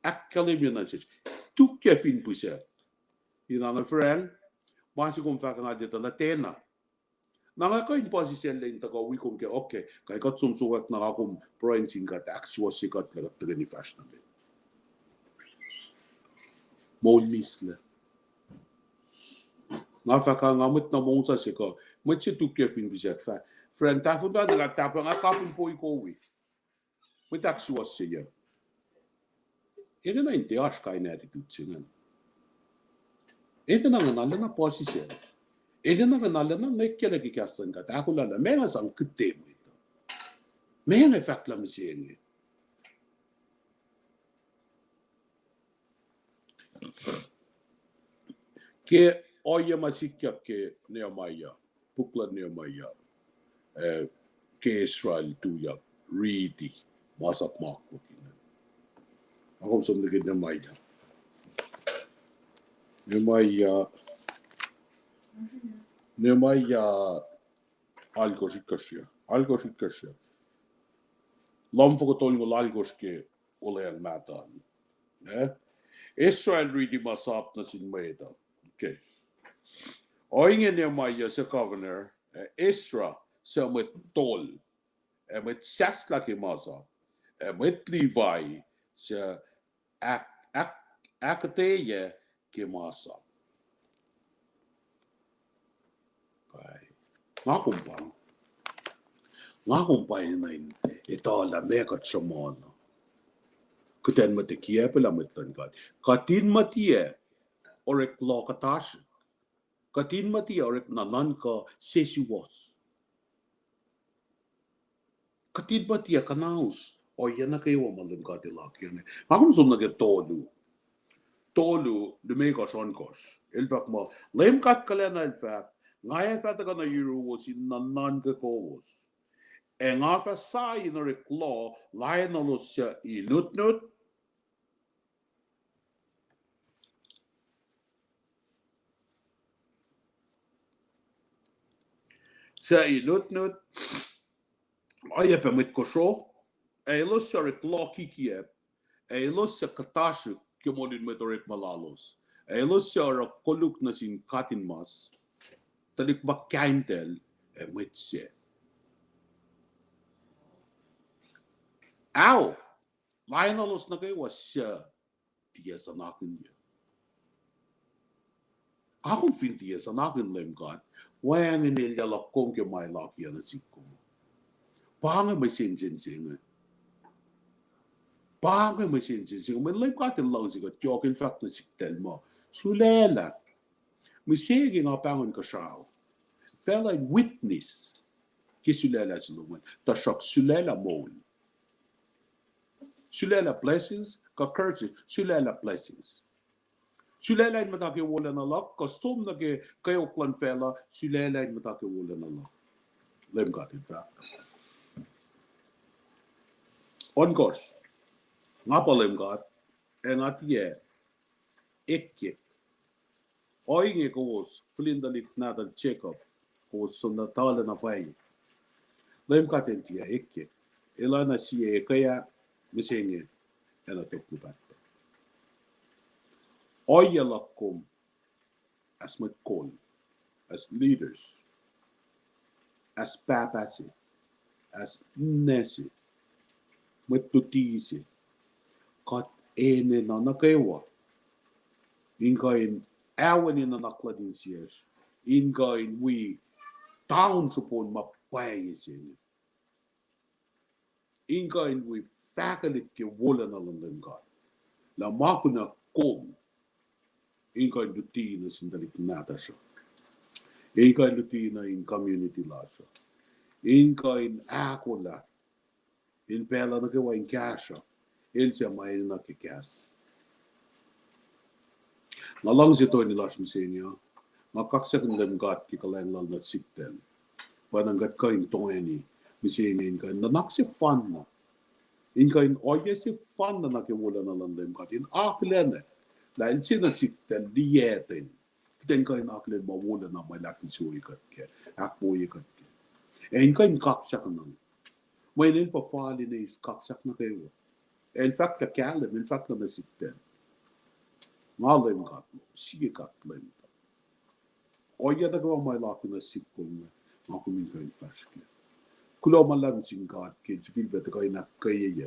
Akkalim yun na siya. Tukya fin po siya. Yun ang friend. Masi kong faka nga dito na tena. Nangakain po si siya lang tagawi kong kaya okay. Kaya kat sumsukat na akong proinsing kat actual sikat lagat taga ni fashion namin. Mon misle. Nga faka nga mit na mong sa siya. Mit siya tukya fin po siya. Friend, tafon na nagatapa nga kapon po ikaw. Mit actual siya. Ene na inte askai attitude. Ene na ngana na posisyon. Ene na ngana na nekkele ki kastan kat. Ako lala menga sang kutte mo ito. Menga fakla misienge. Ke oya masikya ke Nehemiah, Pacl Nehemiah, ke Israel tuya ready masak mako. Ako sumligid na Maya. Nehemiah algo sikkasya. Lamfoko tolgo lalgoske olean matan. Israel ridi masap na sin Meda. Okay. Oinge Nehemiah sa governor, Isra sa met tol, met sasla ki masa, met Levi sa akateye ki masa. Ngakumpay na ito la mekat sa mono. Kuten matikiye pala mitan ka. Katin matiye orek lo katash. Katin matiye orek nanan ka sesiwas. Katin matiye kanaus. O yan na kayo malim katilak yan. Akong sumnagin tolu. Tolu lumeka sonkos. Ilfak mo. Lem kat kalena ilfak. Ngaya fata ka na euro was in nanan ka kawos. E nga fa sa inarik law, layan na lo siya inut-nut. Siya inut-nut. Ay, pamit ko siya. Elos sa rekloki kiep, elos sa katasuk kemodin metorik malalos. Elos sa koluk na sin katin mas, tadik ba kaintel e mwitse. Aw, lain alos na kayo was siya tiya sa nakin niya. Akong fin tiya sa nakin lem God, wayan inilya lakong ke may laki na sikko. Paano may sin-sin-sin Paano may sin-sin-sin may lem God in lang siya, tiyokin fact na siktel mo. Sulela, may sige nga pangon ka siya. Fela witness, kisulela siluman, tasok sulela mon. Sulela blessings, ka curses, sulela blessings. Sulelain matake wala na lak, kastom na ke kayo klan fela, sulelain matake wala na lak. Lem God in fact. On course, nga pa lem God, nga tiye, ikke. Oinge ko was, flindalit natal check-up, ko was sundatala na pay. Lem God in tiye, ikke. Ila na siye kaya, misenge, ena teknibat. Oyalakum as McCall, as leaders, as papasi, as nesi, matutisi, kat ene na nakawa, ingain awan na nakladin siyas, ingain we down supon mapayisin, ingain we faculty ke wala na lang God, la makuna kom, ingain duti na sindalik nata siya. Inkain lutina in community lasha. Inkain akola. In pela na kawa in kasha. In siya may na kikas. Nalang sito ni lash misenyo. Makaksak ng gat kikalang lal na sikten. Pananggat kain tongeni. Misenyo inkain nanak si fan na. Inkain oye si fan na nakiwala na lang gat. In aklen lain sina sikten diyetin. Den kain aklen mawala na may lakin suwi kat ke. Akbo ikat ke. En kain kaksak nang. May nin pa fali na is kaksak na kayo. In fact, ka kalem, in fact, na nasikten. Malem kat mo. Sige kat lem. Oya na gawa may lakin na sikong mga kumin kain faske. Kulo man lang sing kat ke. Sipil bete kain na kaya.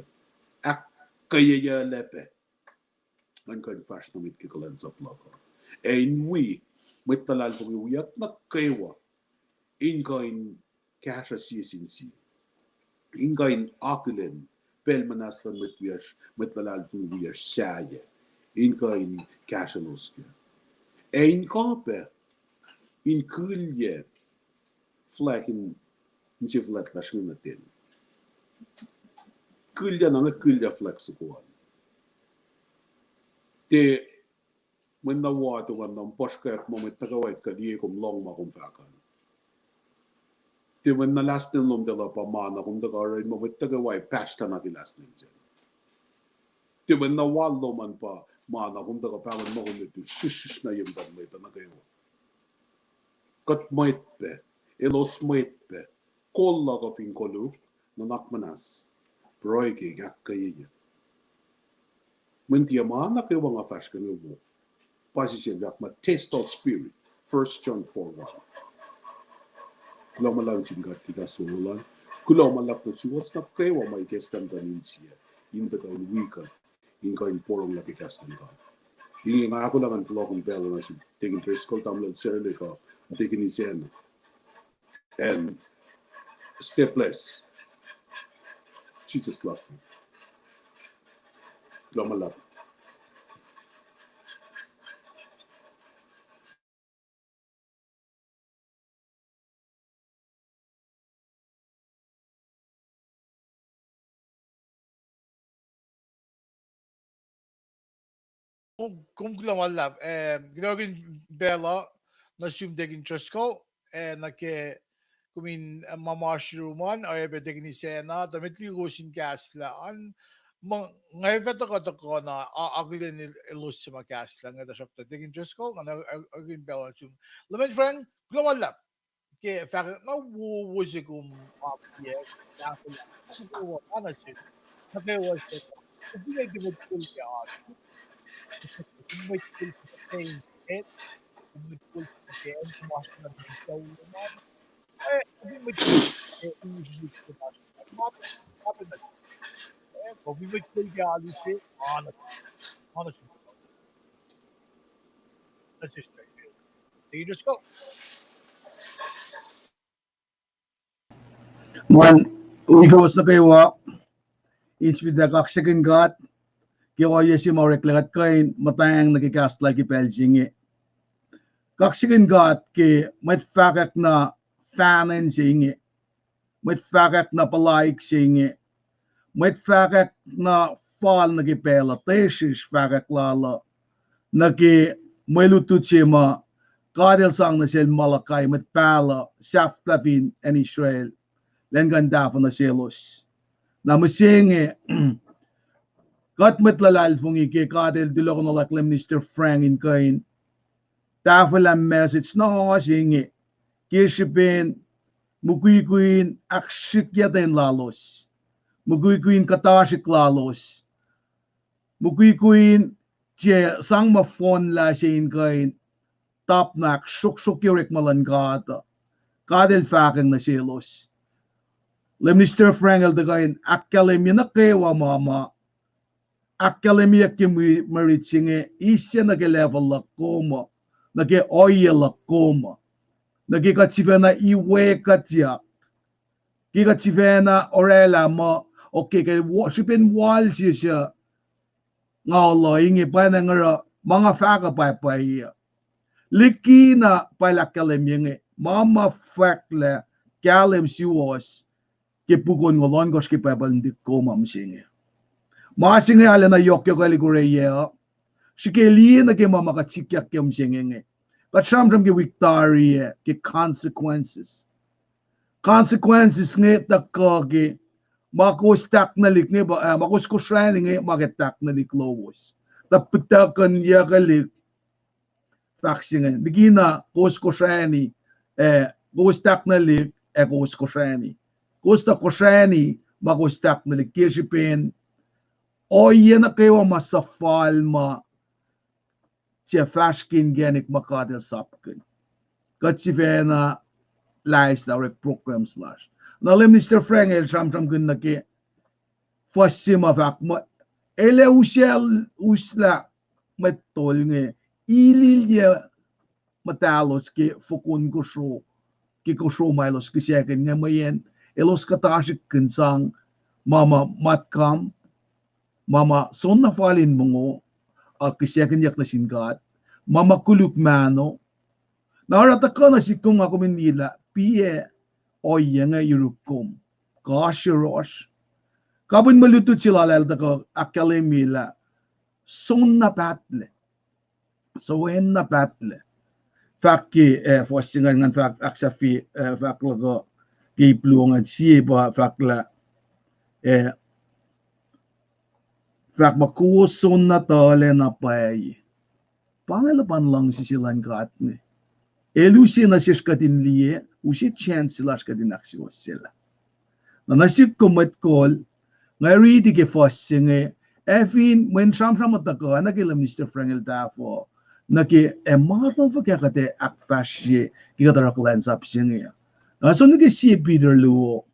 Ak kaya lepe. Man kain fask na mit kikalan sa plaka. En we, met talal fong iwiyak na kaywa. Inkain kasha siyasinsi. Inkain akulen. Pel manaslan met talal fong iwiyak saya. Inkain kasha noske. En kape. In kulje. Flakin. Nsi flat lashin na tin. Kulja na kulja flexikuan. Te. Men na wato kan nam poskert moment tagawait ka die kom long ma kom fakan. Te men na last nin lom dela pa mana kom tagaray moment tagawai pasta na di last nin zen. Te men na wallo man pa mana kom taga pangan mo kom ito shush na yung dan may tanagayo. Kat mait pe, elos mait pe, kolla ka fin kolu na nakmanas. Broy ke gak kayo. Men tiya mana kayo mga faskan yung position that my taste of spirit. 1 John 4:1. Kulau malang singkat kita sola. Kulau malak na suwas na kayo may kestan danin siya. Hindi ka in weaker. Hindi ka in porong laki kestan ka. Hindi nga ako lang ang vlog ng pelo na si tingin tres ko tamlan serle ka. Tingin ni sen. And stepless. Jesus love me. Kulau malak. Kung gulamalab, ginagin Bella, na sumdegin Tresco, nake kumin mamashruman, ay bedegin ni Sena, damit ligosin gaslaan, ngay veta ko na aglin ilus sa magasla, nga da shopta degin Tresco, na agin Bella sum. Laman friend, gulamalab, ke fakir na wuwusi kum yes, ano siya. was that we give it full out. We full pain it, we full again, emotional and so on. We full usually not happen. But we full galaxy honestly, let's just straight. You just go. Man, uigawas na kayo wa, inspid na kaksakin gat, kaya yesi maurek lagat kain, matayang nagikast lagi pelsingi. Kaksakin gat, ki met fakak na fanen singi, met fakak na palaik singi, met fakak na fal nagipela, tesis fakak lala, nagi melutut sima, kadel sang na sil Malachi, met pala, saftapin en Israel, lengan dafo na silos. Na masingi, kat met lalal fungi ke kadel dilok na laklem Mr. Frank in kain, dafo lang message na kasingi, kisipin, muguyguin aksikyatin lalos, muguyguin katasik lalos, muguyguin je sang ma phone la sin kain, top nak suk yurik malangata, kadel faking na silos. Le Mr. Frank el dagain akkalemi na kewa mama, akkalemi akimi maritsinge isya nage level la koma, nage oil la koma, nage katsivena iwe katya, kikatsivena orela mo, okay kay shipin wal siya nga Allah ingi pa na nga mga faka pa iya. Liki na pala akkalemi nge, mama fakle kalem siwas, kipugon ngolon gos kipapal ndi koma msinge. Masinge ala na yokyo kali kureye, shikeli na ke mama katsikyak ke msinge. But shamram ke victory ke consequences. Consequences nge takka ke makustak na lik nge ba makuskusrani nge maketak na lik lowos. Tapitakan ya kalik faxinge. Digina kuskusrani kustak na lik kuskusrani. Gusto ko shani magustak na likishipin o yan na kayo masafal ma siya flashkin genik makadil sapkin kat si vena lies na rek program slash na le Mr. Frank el sham gun na ki fasima fak ma ele usla metol nge ililya matalos ki fukun kusho ki kusho mailos ki siya nga mayen elos katashik kinsang mama matkam mama son na falin mongo kisyakin yak na singat mama kuluk mano narata ka na sikong ako minila piye oye nga yurukom kashirosh kabun malutut sila lalda ko akalemila son na patle soen na patle fakki fosingan ngan fak aksafi fak lago kipluangan siya fakla fak makuson na tole na pay pangalapan lang si silang katne elusi na siya katin liye usi chance sila katin aksiwas sila na nasip kumat kol nga ridi ke fosinge efin when sham ataka nagila Mr. Frank el Dafo naki model for kate akfasye kikatarak lens up singe so nige si Peter Luo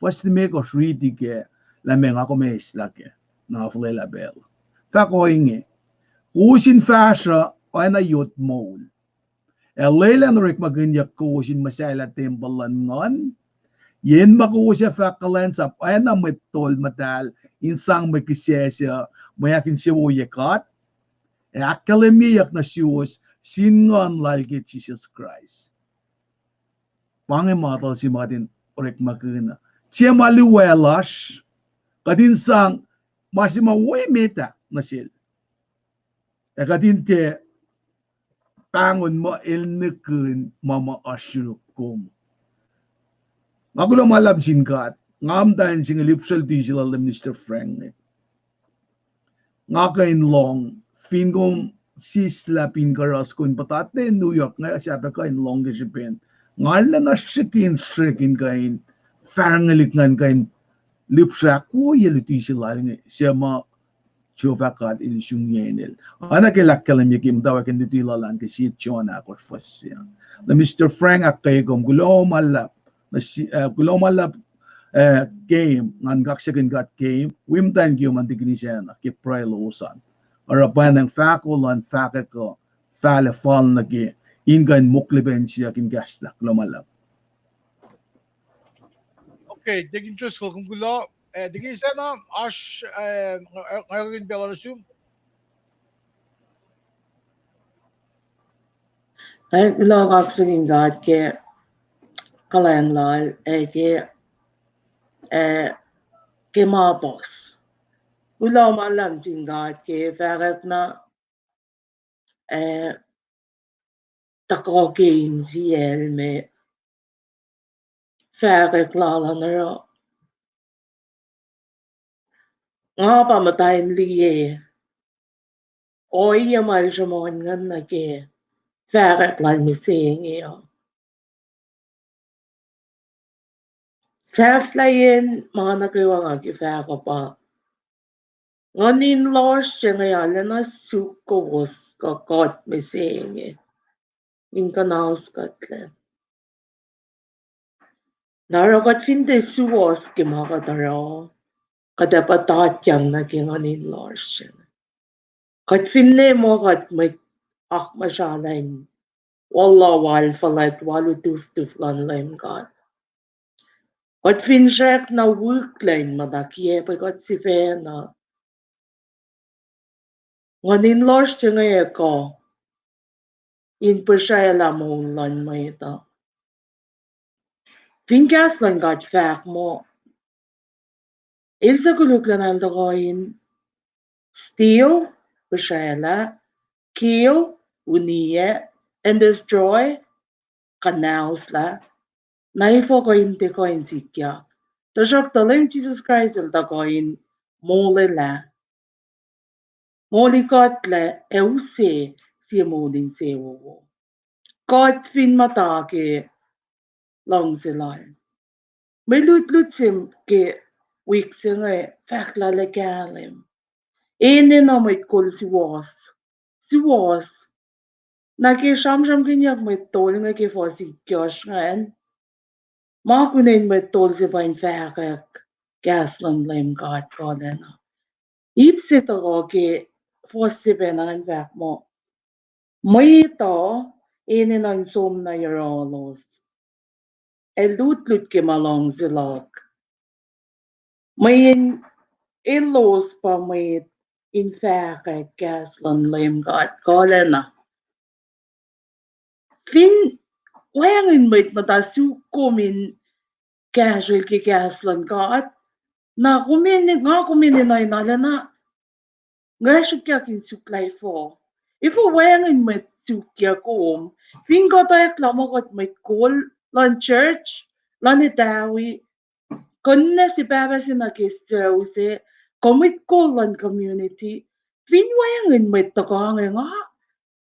first make of reading ke la menga ko mes lake na fle label fa ko inge kusin fasha o na yot mol lela no rek maganya kusin masala tembalan ngon yen makusa fa kalens up ay na metol matal insang makisesya mayakin siya yakat akkalemiyak na siyos singon lalgit Jesus Christ pangematal si Martin orek makina. Siya maliwelas, kadin sang masima meta na sil. Kadin te pangon mo ilnikun mama ashirukum. Ako lang malab singkat, ngam tayo sing lipsal di sila Mr. Frank. Nga kain long, fingong sisla pinkaras kun patate New York nga siya pa kain long gesipin. Ngal na shikin kain, fangelik ngan kain lipsa ko yeliti sila nge siya chovakat il shungyenel ana ke lakkalam yakim dawa ken ditilalan ke si chona ko fasya na Mr. Frank akay gom gulomalap na gulomalap game ngan gak second got game wimtan gyum antignisyan ke prailosan arapan ng fakulan fakako fale fall na ge ingan mukleben siya kin gasla gulomalap. Okay, digin just kung gulo. Digin isa na ash ngayon Belarusum. Ay gulo kaksigin God ke kalayang lal ke mabos. Gulo malam sin God ke fagat na takokin siel me fagat lalan ro. Nga pamatayin liye. Oy yamal shamon ngan na ke fagat lan mi saying iyo. Self-layin mga nagriwa nga ki fagat pa. Nganin lost siya ngayon na sukos kakot mi saying eh. Yung kanaus katle. Naragat finde suwas ki mga kataro. Kadapatat yang naging nganin lost siya. Kat finde mo kat may masyalain. Wallah wal falat walu tuf lan laim kat. Kat finshek na workline madakie pa kat si na. Nganin lost siya ngayon ko. In persaya mo lan may ito. Fingas lang kat fact mo. Ilsa kuluk lang ang takoin. Steal, persaya kill, uniye, and destroy, kanaus la. Naifo ko hindi ko in sikya. Tasok talang Jesus Christ ang takoin. Mole la. Moli kot la. Euse siya molin sewo. Kot fin matake. Long sila. May lut sim ke week singa fakla le galim. Ene na may kul si was. Si was. Naki sham kinyak may tol nga ke fosi kyosh ngayon. Mga kunin may tol si pain fakak. Gas lang lime god ko na. Ipsit ako ke fosi penan fak mo. May ito ene na insom na yarolos. Lut ke malong silok. May ilos pa may in fact gas lan lame god kole na. Fin wangin may matasu kumin casual ki gas lan god na kumin na inala na nga sukya kin suklay fo. Ifo wangin may sukya kum fin ko tayo klamakot may cool lan church lan itawi Kunna si Baba sinakisaw si komit kolan community. Finwayangin may takangin nga.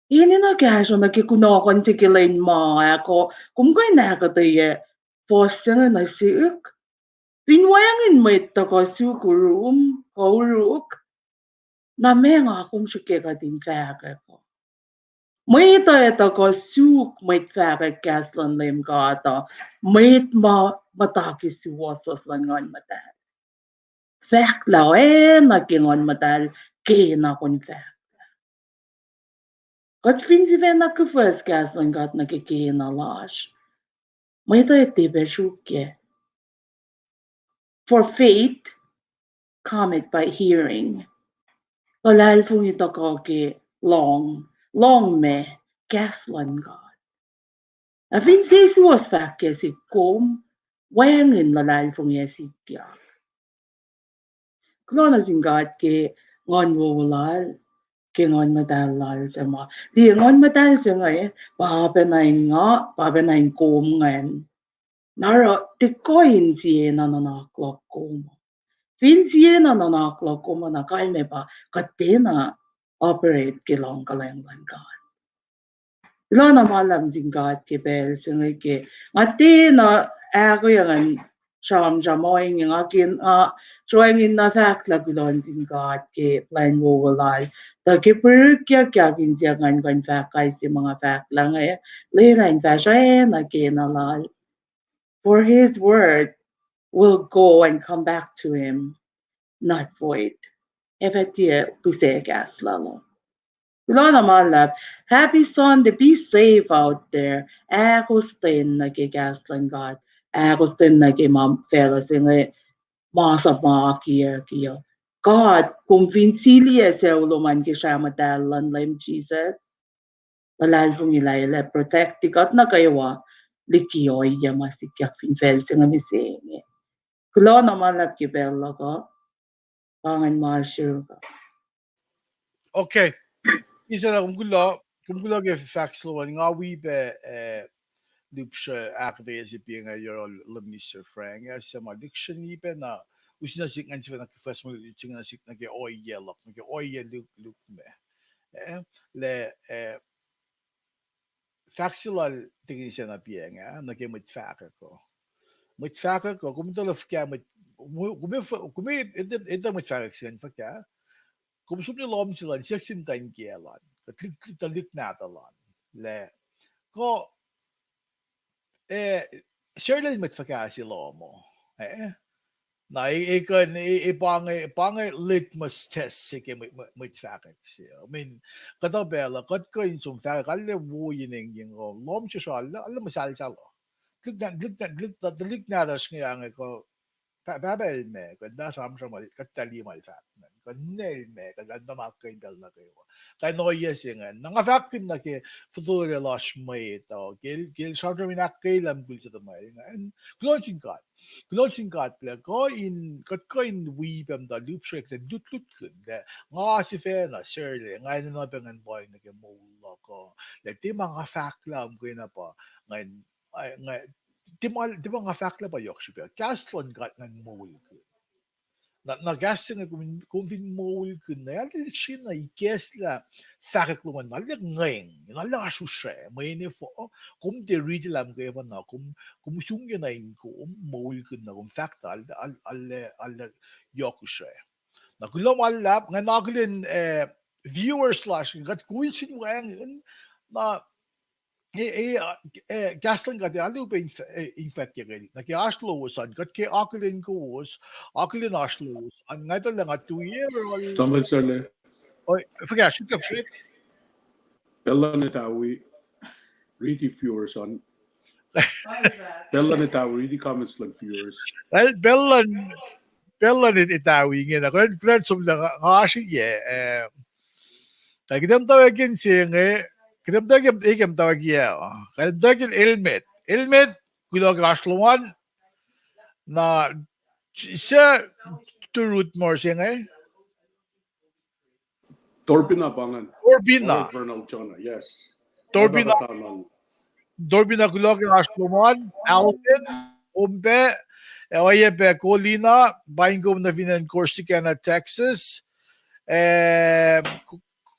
Ini na kasyo nakikunakon si kilain mo ako. Kung kaya nakataye, fosa nga na siik. Finwayangin may takasukurum, kauruk. Na may nga akong siya din faka ko. May tayo ko suk may faka kaslan lim kata. May matakis si waswas lang ngon matal. Fact lao nakingon matal kina kon fact. Kat finns i vänna kuföskäslan kat nakikina lash. May tayo be shuke. For faith cometh by hearing. Kalal fung ito ko ke long me gaslan kat. A finns i was fact ke si kom wangin lalal fung yesikya. Klona singkat ke ngon wulal. Kingon madalal sa mga. Di ngon madal sa nga pabenain kum ngayon. Nara, tikoin siya na nanaklok kum. Fin siya na nanaklok kum na kalme pa katina operate kilong kalenglan ka. Ilo na malam singkat ke bel sa nga ke. Ngati na ako yung Sham jamoing yung akin drawing in na fact lagulon sin God ke plan wo walay the keeper kya gin siya ngan fact kay si mga fact lang laylain fashion again alal for his word will go and come back to him not void if it puse gas lalo Lord naman love. Happy Sunday. Be safe out there. Ako stin nagigaslan God. Ako stin nagimam fellas in it. Masa mga kiyo. God, kung vinsilia sa uluman kisama dalan lim Jesus. Lalal fumilay protect God na kayo likiyoy ya masikyak finfel sa ngamising. Kulo naman love kibella ko. Pangan marshal ka. Okay. Isa na kumgulo ge facts lo nga we be lupsha akde si pinga your Mr. Frank sa addiction ni pe na usina sik ngan sa first mo tinga sik na ge oy yellow na ge oy look me le factual tingin siya na pinga na ge mit fact ko kumto lo fka mit kumi ito mit fact siya fa Kom som ni lom sila 16 tan kielan. Katlik natalan. Le. Ko Shirley met fakasi lomo. Na ikon pange litmus test sige mit fakaks. I mean, katabela kat ko in sum fak alle wo yining yung lom siya alla masal salo. Glik nadas nga ko Babel me, kan da sam mal katali mal fat man. Kan nail me, kan da makkain dal na kayo. Kan no yesingan. Nang fakin na ke future lash may to. Gil short min akkay lam gul sa tamay. Closing cut. Closing cut pla ko in we bam da loop trick da dut kun da. Nga si fe na surely ngay na bengan boy na ke mo ko. Le ti mga fact lam ko na pa. Ngay di ba nga fact la ba yok siya gaston gat ng mole ko na gasin kung vin mole ko na yan siya na ikes la fact lo man na ngayon na la sushe may ni fo kung de read lam ko even na kung sungya na in ko mole ko na kung fact al yok siya na kulong alap nga naglin viewers slash gat kuisin mo na gaslan gat alu be infektiert na ke aslos an gat ke akelin goos akelin aslos an ngaita lang at 2 year Tama sale. oi forget shit Bella ni tawi. Read the viewers on. Bella ni tawi. Read the comments lang viewers. well bellan itawi ngena kwen sum lang ashi ye tagdam tawagin singe kidam tawag ye kadam tawagin ilmet kulog asloan na siya turut more singe Torpina bangan. Torbina. Vernal Chona, yes. Torbina. Tanan. Dorbina kulog asloan Alvin Umbe Oye be Colina Baingum na vinan Corsica na Texas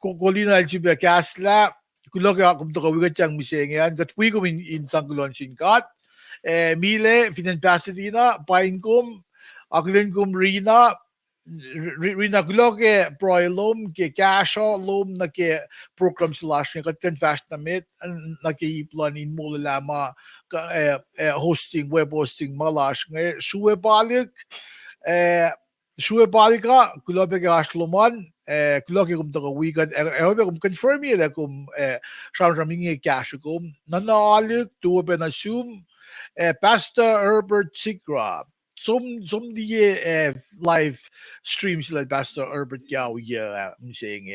Colina aljibe Kasla kulog akum to kawigat yang misengan gatwi kum in sangkulon sinkat Mile vinan Pasadena Baingum Aglingum Rina gloke proilom ke kasho lom na ke program slash ka kan fast na mit na ke plan in mo lama hosting web hosting malash nge shue balik ka globe ke asloman gloke kum to weekend hobe kum confirm ye kum sham ramingi cash kum nanalik to ben assume Pastor Herbert Sigra som die live streams like Pastor Herbert Yao ya saying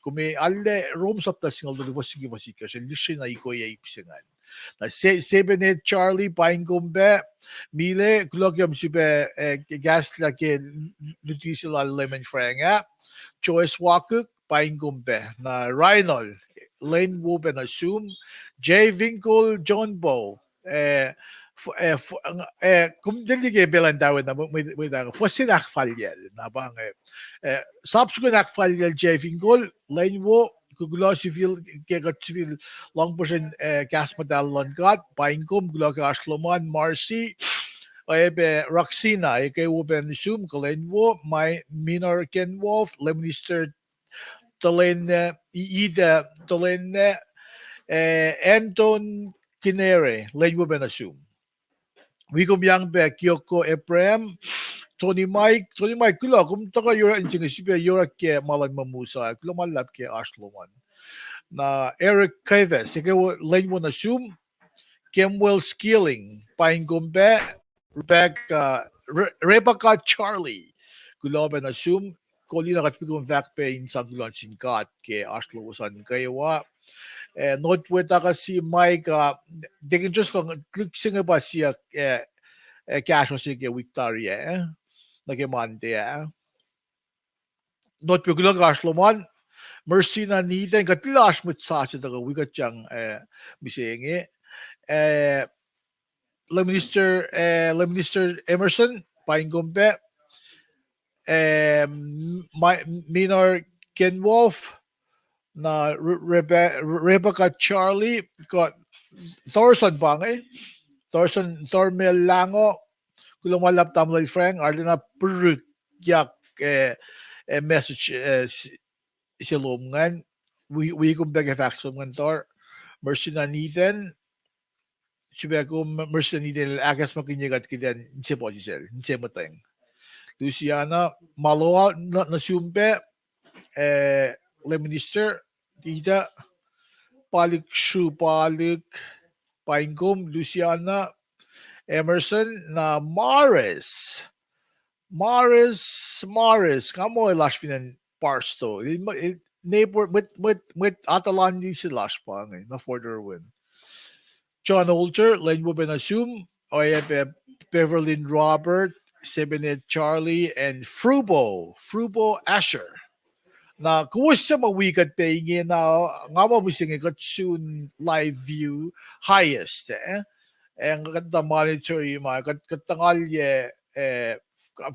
kumi alle rooms up tas singal do wasigi kasi lishin na iko ya ipisingan na 7 Charlie Paingombe mile glogyam sibe gas la ke lutisila lemon franga Choice Wakuk Paingombe na Rhinol Lane Woben assume J Winkle John Bow kung dili kay belan tawid na may fosin akfalyel na bang subsequent akfalyel Jeffing goal lane wo gulo civil kay civil long person gas medal got buying kum gulo ka Ashloman Marcy Ebe Roxina, eke uben sum kalenwo, my minor ken wolf, lemnister talene, ida talene, Anton Kinere, lenwo ben assume. Wigum yang be Kyoko Ephraim, Tony Mike, kula, kum taka yura insing sibe yura ke malan mamusa, kula malap ke ashloman. Na Eric Kaives, eke lenwo na sum, Kemwell Skilling, Pine Gombe, Rebecca Charlie, Guloben assume, Colina Katpigum Vakpe in Sangulan Sinkat, Ke Ashlo Usan Kaiwa, Not with si Mike, they can just click sing about see a cash or sig Victoria, like a Monday. Not Pugula Ashloman, Mercina Nita, and Katilash with Sasa, the Wigatjang, Missing it. Leminister Emerson, Paingombe, Minor Ken Wolf, na Rebecca Charlie, got Thorson Bangay, Thormel Lango, Kulumalap Tamlay Frank, Arlena Puruk Yak message silumngan, we kumbega faxumngan Thor, Mercy na Nathan, Siya ko mercy nidel agas makinyagat kidan nse po jisel nse mateng. Luciana Maloa na sumpe le minister tita palik paingom Luciana Emerson na Morris kamo lash finan parsto neighbor with Atalandi si lash pa na further win. John Olcher, Lenwo Benasum, Oya Beverly Robert, Sebenet Charlie, and Frubo Asher. Na kumusta mawikat paying na nga mabusing ikat soon live view highest ang kanta monitor yung mga katangalye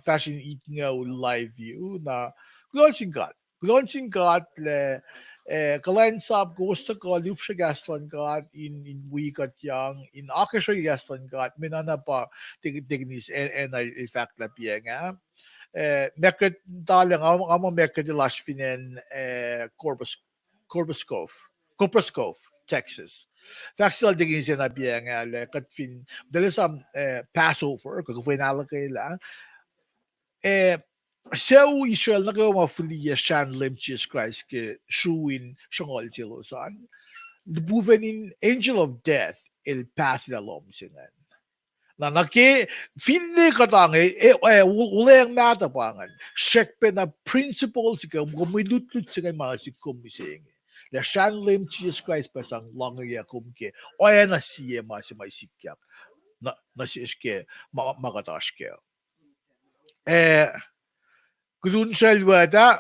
fashion eating live view na launching got le kalensab gusto ko lup siya gaslan got in wikat yang in akasya gaslan got minana pa tignis and in fact la nga mekret dalang amo mekret de lash finen Corpus Cove, Texas. Factual digging siya na biya nga le katfin dali sa Passover kung finala kaila so Israel na kayo mafuli shan lim Jesus Christ ke shuin shangol tilosan buven in angel of death il pass the lom singan na naki finne katange uleng mata pangan shekpe na principles ka gumilutlut singan mga si kumising le shan lim Jesus Christ pasang lang ya kumke oya na siya mas may sikyak na si iske makatashke Kulunshal wada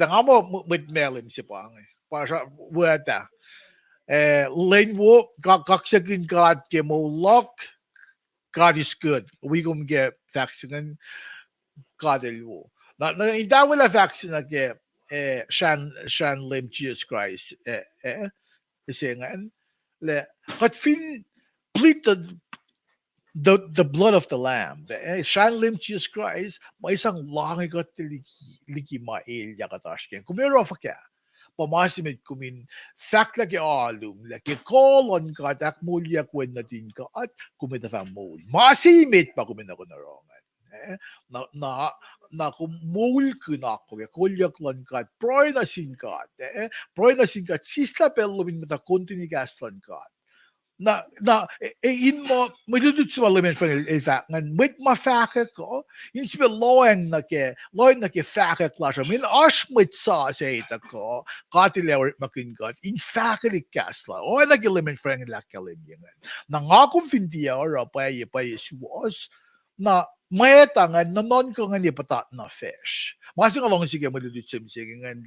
nga mo with Melin si Pangay. Para wada. Lane wo, kaksagin God ke mo lock, God is good. We gonna get vaccine God wo. Na ida wala vaccine na ke Shan Lim Jesus Christ isingan le kat fin pleaded the blood of the lamb. Shan lim Jesus Christ, may isang langay ka liki mail yakatashken. Kumero fa kya. Pamasimit kumin fact lagi alum lagi kolon ka tak mulya kwen natin ka at kumita fa mul. Masimit pa kumin ako narongan. Na kumul kunako ya kolyak lan ka proy na singkat proy na singkat sista pelumin mata kontini gaslan ka na in mo madudut sa element from in fact ngan with ma fact ko in siya loen na ke fact class min ash mit sa ita ko katilewer makin got in fact ni kasla o na element from la kalim yan na nga kung findia or pa suwas na may tangan na non ko nga ni patat na fish. Masing along sige madudut sa sige ngan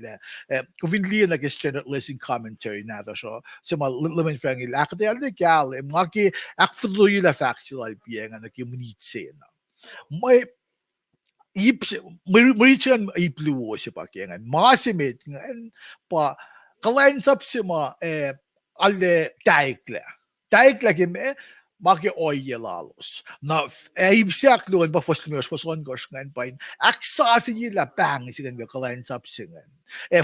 kung finlia na standard lesson commentary na to so sa mga lemon frangi lakte alde gal maki akfluy la factual bien nga nakimunitse na. May Merichan ipluwo si pakiangan. Masimit ngan pa kalensap si ma alde taikla. Taikla kime Maki oijelalos. Na ei siak luon pa fostimos foson goshgan pain. Aksasi yila bang sigan ga kalain sapsingen.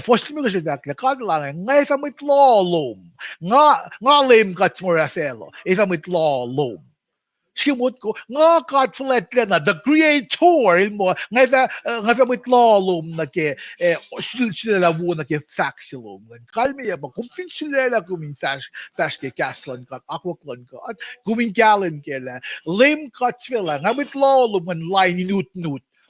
Fostimos dak le kadlang ngay fa mit lolom. Nga lem kat mo rafelo. If mit lolom. Skimot ko nga kat flat na the creator mo nga fa mit lolom na ke sila mo na ke faxilom. Kalme ya ba kumfin sila kumin fash ke kaslan kat aquaklon ko at kumin kalim kela lem kat sila nga mit lolom man line nut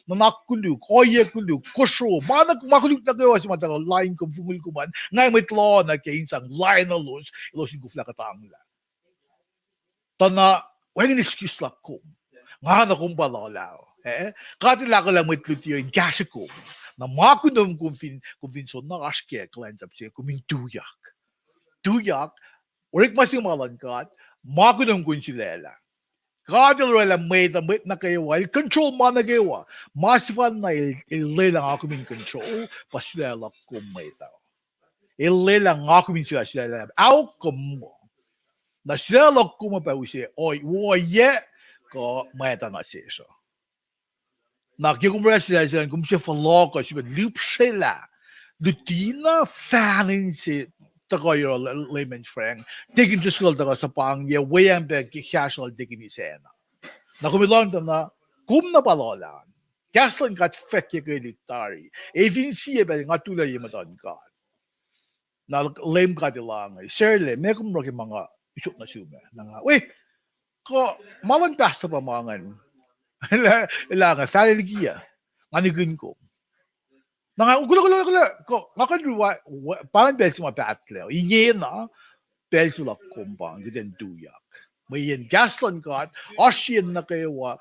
nakkuluk, kuluk, kosho, makuluk na kayo si matang line kung fungul kuman, ngay mit law na kaya insang line na los, ilosin ko flaka tangla. Tana, weng excuse lang ko. Nga na kong balalaw. Katila ko lang may tlutyo in kasi ko. Na makunom kung son na aske, klensap siya, kuming tuyak. Tuyak, urik masimalan ka, makunom kung silela. Kadil rela may na kayo, control man na kayo. Masifan na ililang ako min control, pasilela ko may tao. Ililang ako min sila, outcome mo. Na sila ko mapawisi, oye, ko may na siya. Na kikumra sila, kung siya follow ko, siya loop sila. Lutina fanning si takoyo layman friend. Tigin to school tayo sa pang ye wayan be casual digin isena. Na kumilong na kum na palolan. Kaslan kat fek ye kiliktari. Even siya ba nga tulay yung madon ka. Na lame ka lang. Sirle, may kumro ki mga isuk na sume. Na weh, ko malang basta pa mangan. Ilangan, saliligiya. Manigin ko. Gulo ko nakadruwa parang bel si Pacl inye na bel sila kumbang giden duyak may yen gaslan kat asien na kayo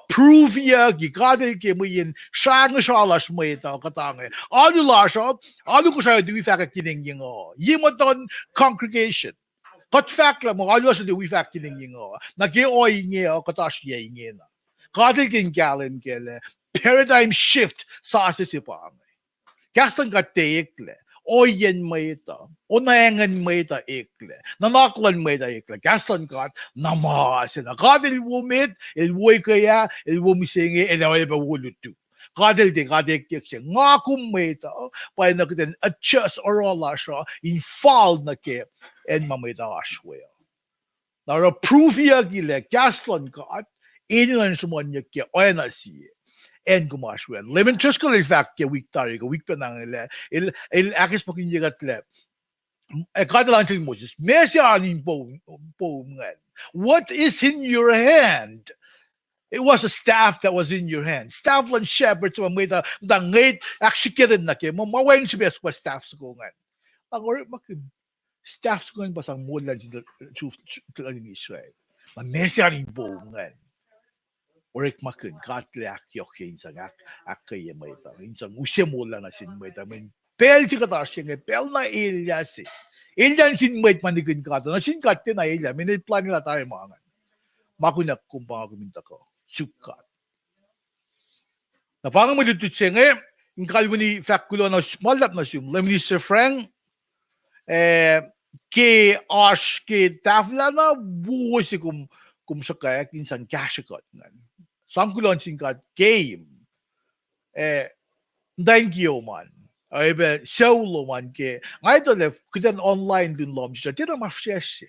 pruvia gikadel ke may yen shang shalas may ta katange anu lasha anu ko sa du fa kining yingo yimoton congregation kat fakla mo anu sa du fa kining yingo na ge oy nge katash ye nge na kadel kin galen kele paradigm shift sa asisipang Kasang ka tekle, oyen may ita, onayangan may ita ekle, nanaklan may ita ekle, kasang ka namasin, kadil wumit, ilwoy kaya, ilwumisingi, ilaway ba wulutu. Kadil di kadil kikse, ngakum may ita, pa nakitin adjust or ala siya, infal na ke, en mamita aswaya. Nara pruvia gile, kaslan ka, inilan sumanya ke, oyana siye. En gumaswen. Lemon Trisco il fact ke week tari ko week penang il akis pakin jigat le. Kadalan sin Moses. Messi anin po ngan. What is in your hand? It was a staff that was in your hand. Staff lan shepherd so may da ngait aksikirin na ke. Mawain si bes kwa staff ko ngan. Ang ori makin staff ko ngan basang mulan si ni Israel. Messi anin po ngan. Orik makin katleak yokin sang akay may ta insang usemola na sin may ta men pel si katash ng pel na ilya si ilyan sin may manigin kato na sin katte na ilya men plan nila tayo mga makunak kumpang ako minta ko sukat na pangang malutut siya ngayon yung kalmo ni fakulo na malap na siyong Minister Frank ke ash ke tafla na buho si kum sakaya kinsan kashikot ngan Sangkulon singkat game. Thank you man. Ay be show man ke. Ngay to lef kudan online dun lom siya. Tira mafshesh.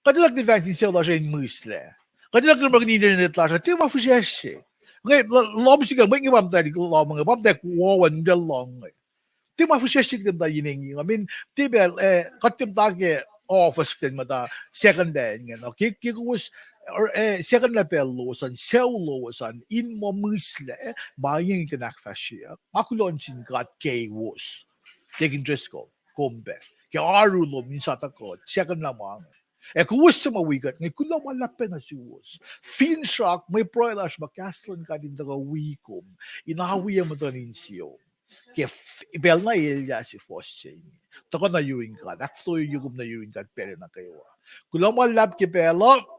Kadilak di vaccine show la siya in musle. Kadilak di mag internet la siya. Tira mafshesh. Ngay lom siya may ngibam tayo lom mga bam tayo wawan del long. Tira mafshesh din tayo yining. I mean, tibel katim tage office din mata second day ngano. Kikus or second level losan, cell losan, in mo musle, buying ka nakfashiya. Makulon sin got gay was. Taking dress ko, kombe. Kaya aru lo minsata ko, second lamang. Kuwas sa mawigat, ngay kula malapin na si was. Fin shock, may proilash makaslan ka din daga wikom. Inahawiya mo tanin siyo. Kaya ibel na ilya si Fosche. Tako na yuwing ka. Nakto yung na yuwing ka, pere na kayo. Kula malap ki pelo,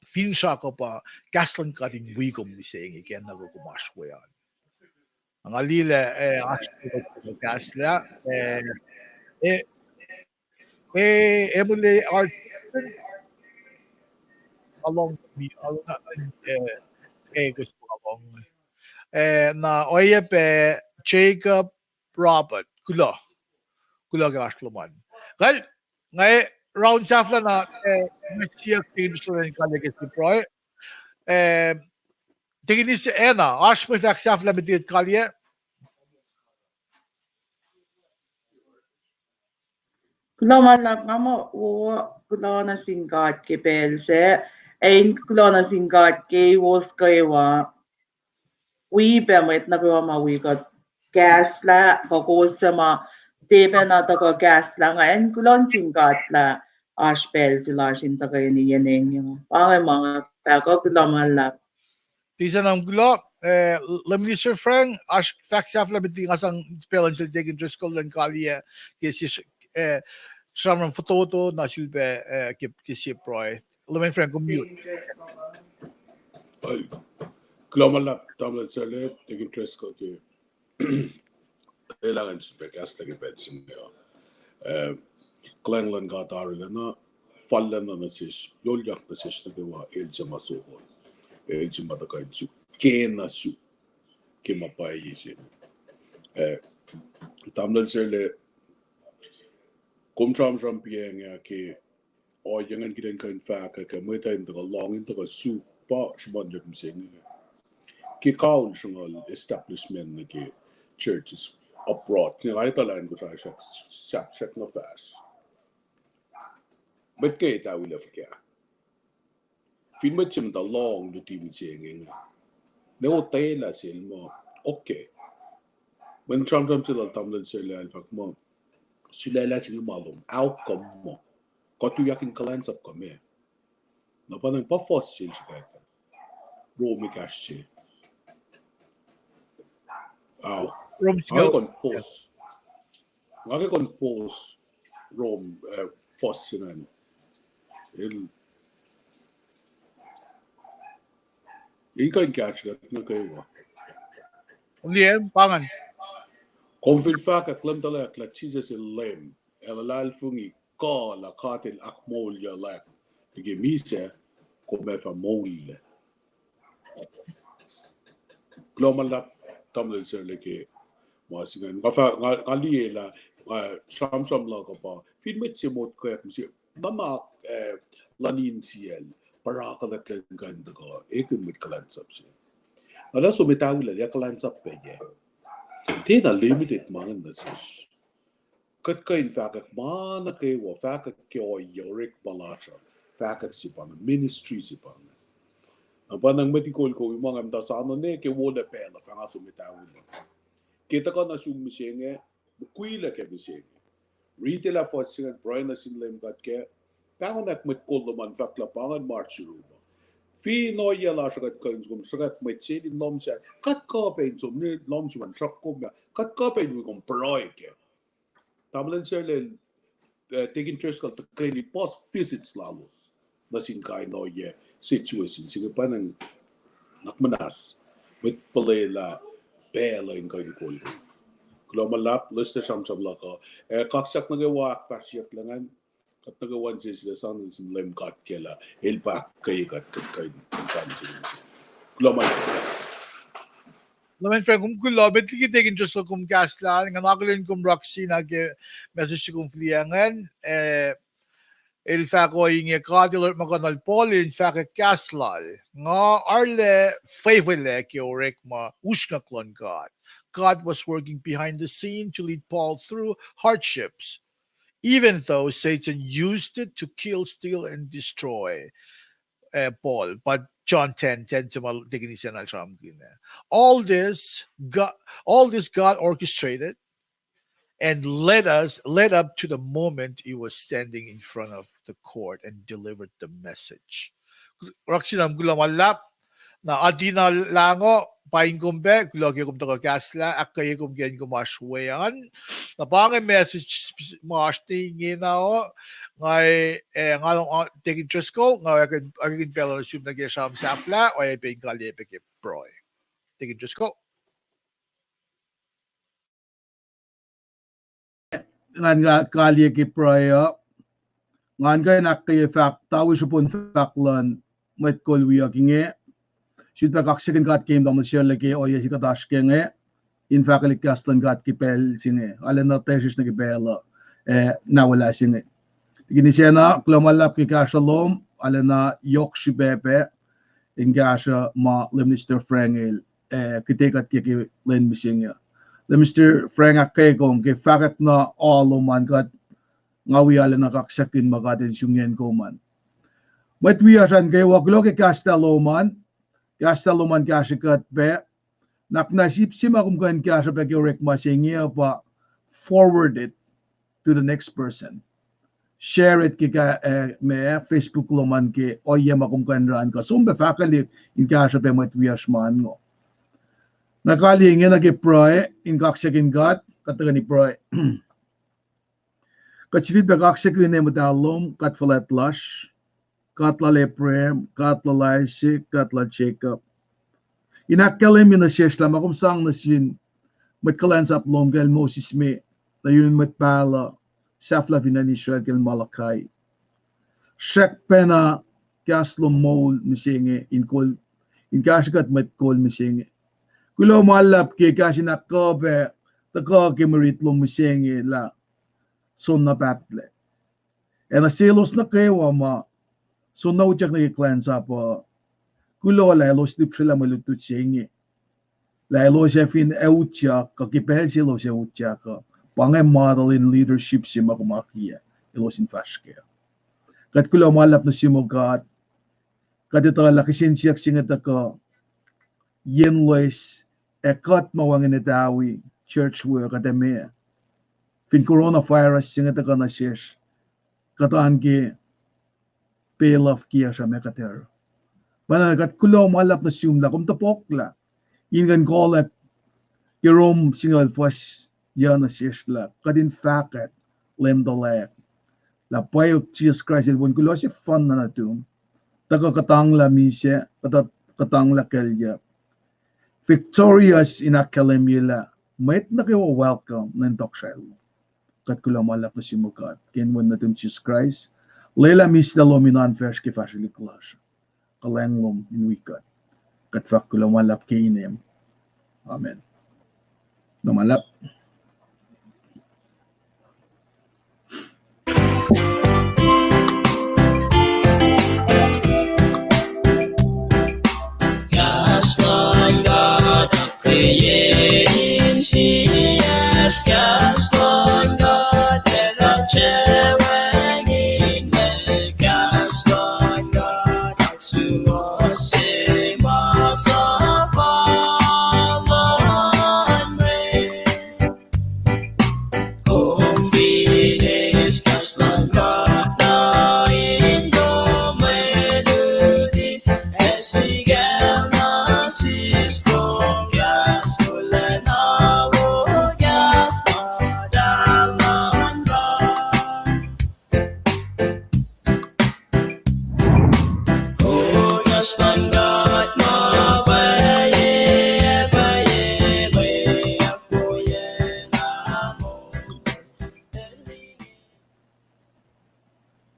fin siya ko pa, kaslan ka rin wigom ni saying, ikan na ko kumaswa yan. Ang alila, actually, kasla, emule art, along me along gusto along na oye pe Jacob Robert kulo gasluman gal ngay round safla na siya teams rin kalagay si Proy tingin ni si Ena ash mo fak safla medit kalye Kulomala ngamo kulona singat ke pelse ein kulona singat ke was kaiwa we permit na ko ma we got gas la ko sama debe na to ko gas la nga en kulon singat la aspel sila sin ta kay ni yeneng yung pangay mga ta ko kulomala Tisa ng gulo, lamni Sir Frank, ash fact safla medit ngasang spell and taking Driscoll and kalye kasi Samram foto na silbe si Proy. Lamin Frank commute. Ay, klomalap tamlet sale taking interest ko ke kailangan sa gas lagi pensin niya. Klanglan gatar na fallen na sis yolyak na sis na gawa sa masuhon. Sa matakain su kena su kimapay isin. Tamlet sale kumtram piang ya ke o yangan kidan kain fa ka mo ta into long into ka su pa shbon jam sing ki kaun shngol establishment na ke churches abroad ni lai ta lan ko sa shak no fas bet ke ta wi le fka fin mo chim da long du ti mi sing nge ne o te la sil mo okay when tram til tam den sel al fak mo sila la sing malum outcome mo ko tu yakin kalans up kame no pa pa fossil ka Rome cash Rome Ngake kon post Rome fossil il kan catch ka na kayo Liem pangan. Konfil fa ka klam tala la Jesus il lem el lal fungi ka la katil akmol ya la ige mise ko me fa mol global tamle ser leke wasingan gafa ngali la sam la ko pa fin met se mot ko si mama lanin ciel para ka la kan ko ekin mit kalan sabse ala so metawila ya kalan sap pe ye tina limited mangan na sis kat ka in fact mana ke wa fact ke o yorik balacha fact si pa ministry si pa Panang medical ko yung mga mta sa ano ne ke wala pela fa nga sumitawin. Kita ka na sumisenge bukuila ke bisenge. Retail for singan Brian na sinlem kat ke pangan nak met koloman fakla pangan march room. Fi no yala sagat kain gum sagat met sedi nom sa kat ka pen so ne nom man shak ko ba kat ka pen wi kom proy ke. Tablan serle taking interest ka kain post visits lalos. Na sin kai no ye situation sige panang nakmanas with falela bela in kain ko glomalap list sam la ko kaksak nagawa fashiak langan kat nagawan sis the sun is lem kat kela helpa kay kat kain glomal Lamin Frank gulo bet ki just kum gasla nga makulin kum Roxy na ke message kum fliangan il fa ko inge kadil makanal Paul in fa ke kaslal nga arle faithful ke orek ma ushka klon God was working behind the scene to lead Paul through hardships even though Satan used it to kill, steal, and destroy Paul. But John 10:10 all this God orchestrated and led up to the moment he was standing in front of the court and delivered the message. Raksinam gulamalap na adina lango paing kumbe gulogi kum to gasla akay kum gen gumashweyan na pangay message mashti nginao ngay ngalong taking Driscoll ngay akin pelo sum na gesam safla o ay ping kalye peke proy taking Driscoll ngan nga kalye ki proyo ngan ga nak kay fact tawi supon factlan met kol wiya kinge should pa kaksekin gat game damal share lagi o yesi katash kenge in fact kastan gat kipel singe alen na tesis na kipela nawala singe gini siya na klamalap ki kashalom alen na yok shibebe in gasha ma le Mr. Frangel kitekat ki len misinga le Mr. Frang akay kong ke fact na all man gat ngawi alen na kaksekin magatin sungyen ko man met we are kay waglo ke Castelloman kashikat be naknasip sima kung kan kasha be rek masingia pa forward it to the next person share it kika me Facebook loman ke oye makum kan ran ka sumbe fakali in kasha be met we man ngo nakali ngin na ke proe in kaksekin gat katagani proe kachifit be kaksekin ne madalom katfalat lash katla leprem katla laisik katla Jacob inakalim yun na siya slam akum sang na sin mat kalans up long gal Moses me na yun mat pala safla vinan Israel gal Malachi shek pena kaslo mol misinge in kol in kashikat mat kol misinge kulo malap ke kasinakobe tako ke maritlo misinge la son na Pacl na silos na kayo ma so na ujak na i-cleanse up kulo la los dip sila malutut singe la lo siya fin eutya kakipel sila siya utya ka pangay model in leadership si makumakiya ilo sin fashke kat kulo malap na si mogat kat ito lakisin siya singat ako yen lois ekat mawangin itawi church work katame fin coronavirus singat ako na siya kataan ki pay love kiya siya mekater managat kulo malap na sumla kum tapokla ingan kolak Jerome singal fas yana sisla kadin fakat lem dolek la payok Jesus Christ el bon kulo si fan na natum taga katang la mise katang la kelya victorious in academia met na kayo welcome ng toksel kat kulo malap na simukat ken when natum Jesus Christ lela mis la lominan fresh ke fashion class kalenglom in wikat kat fak kulo malap ke inem amen. Namalap.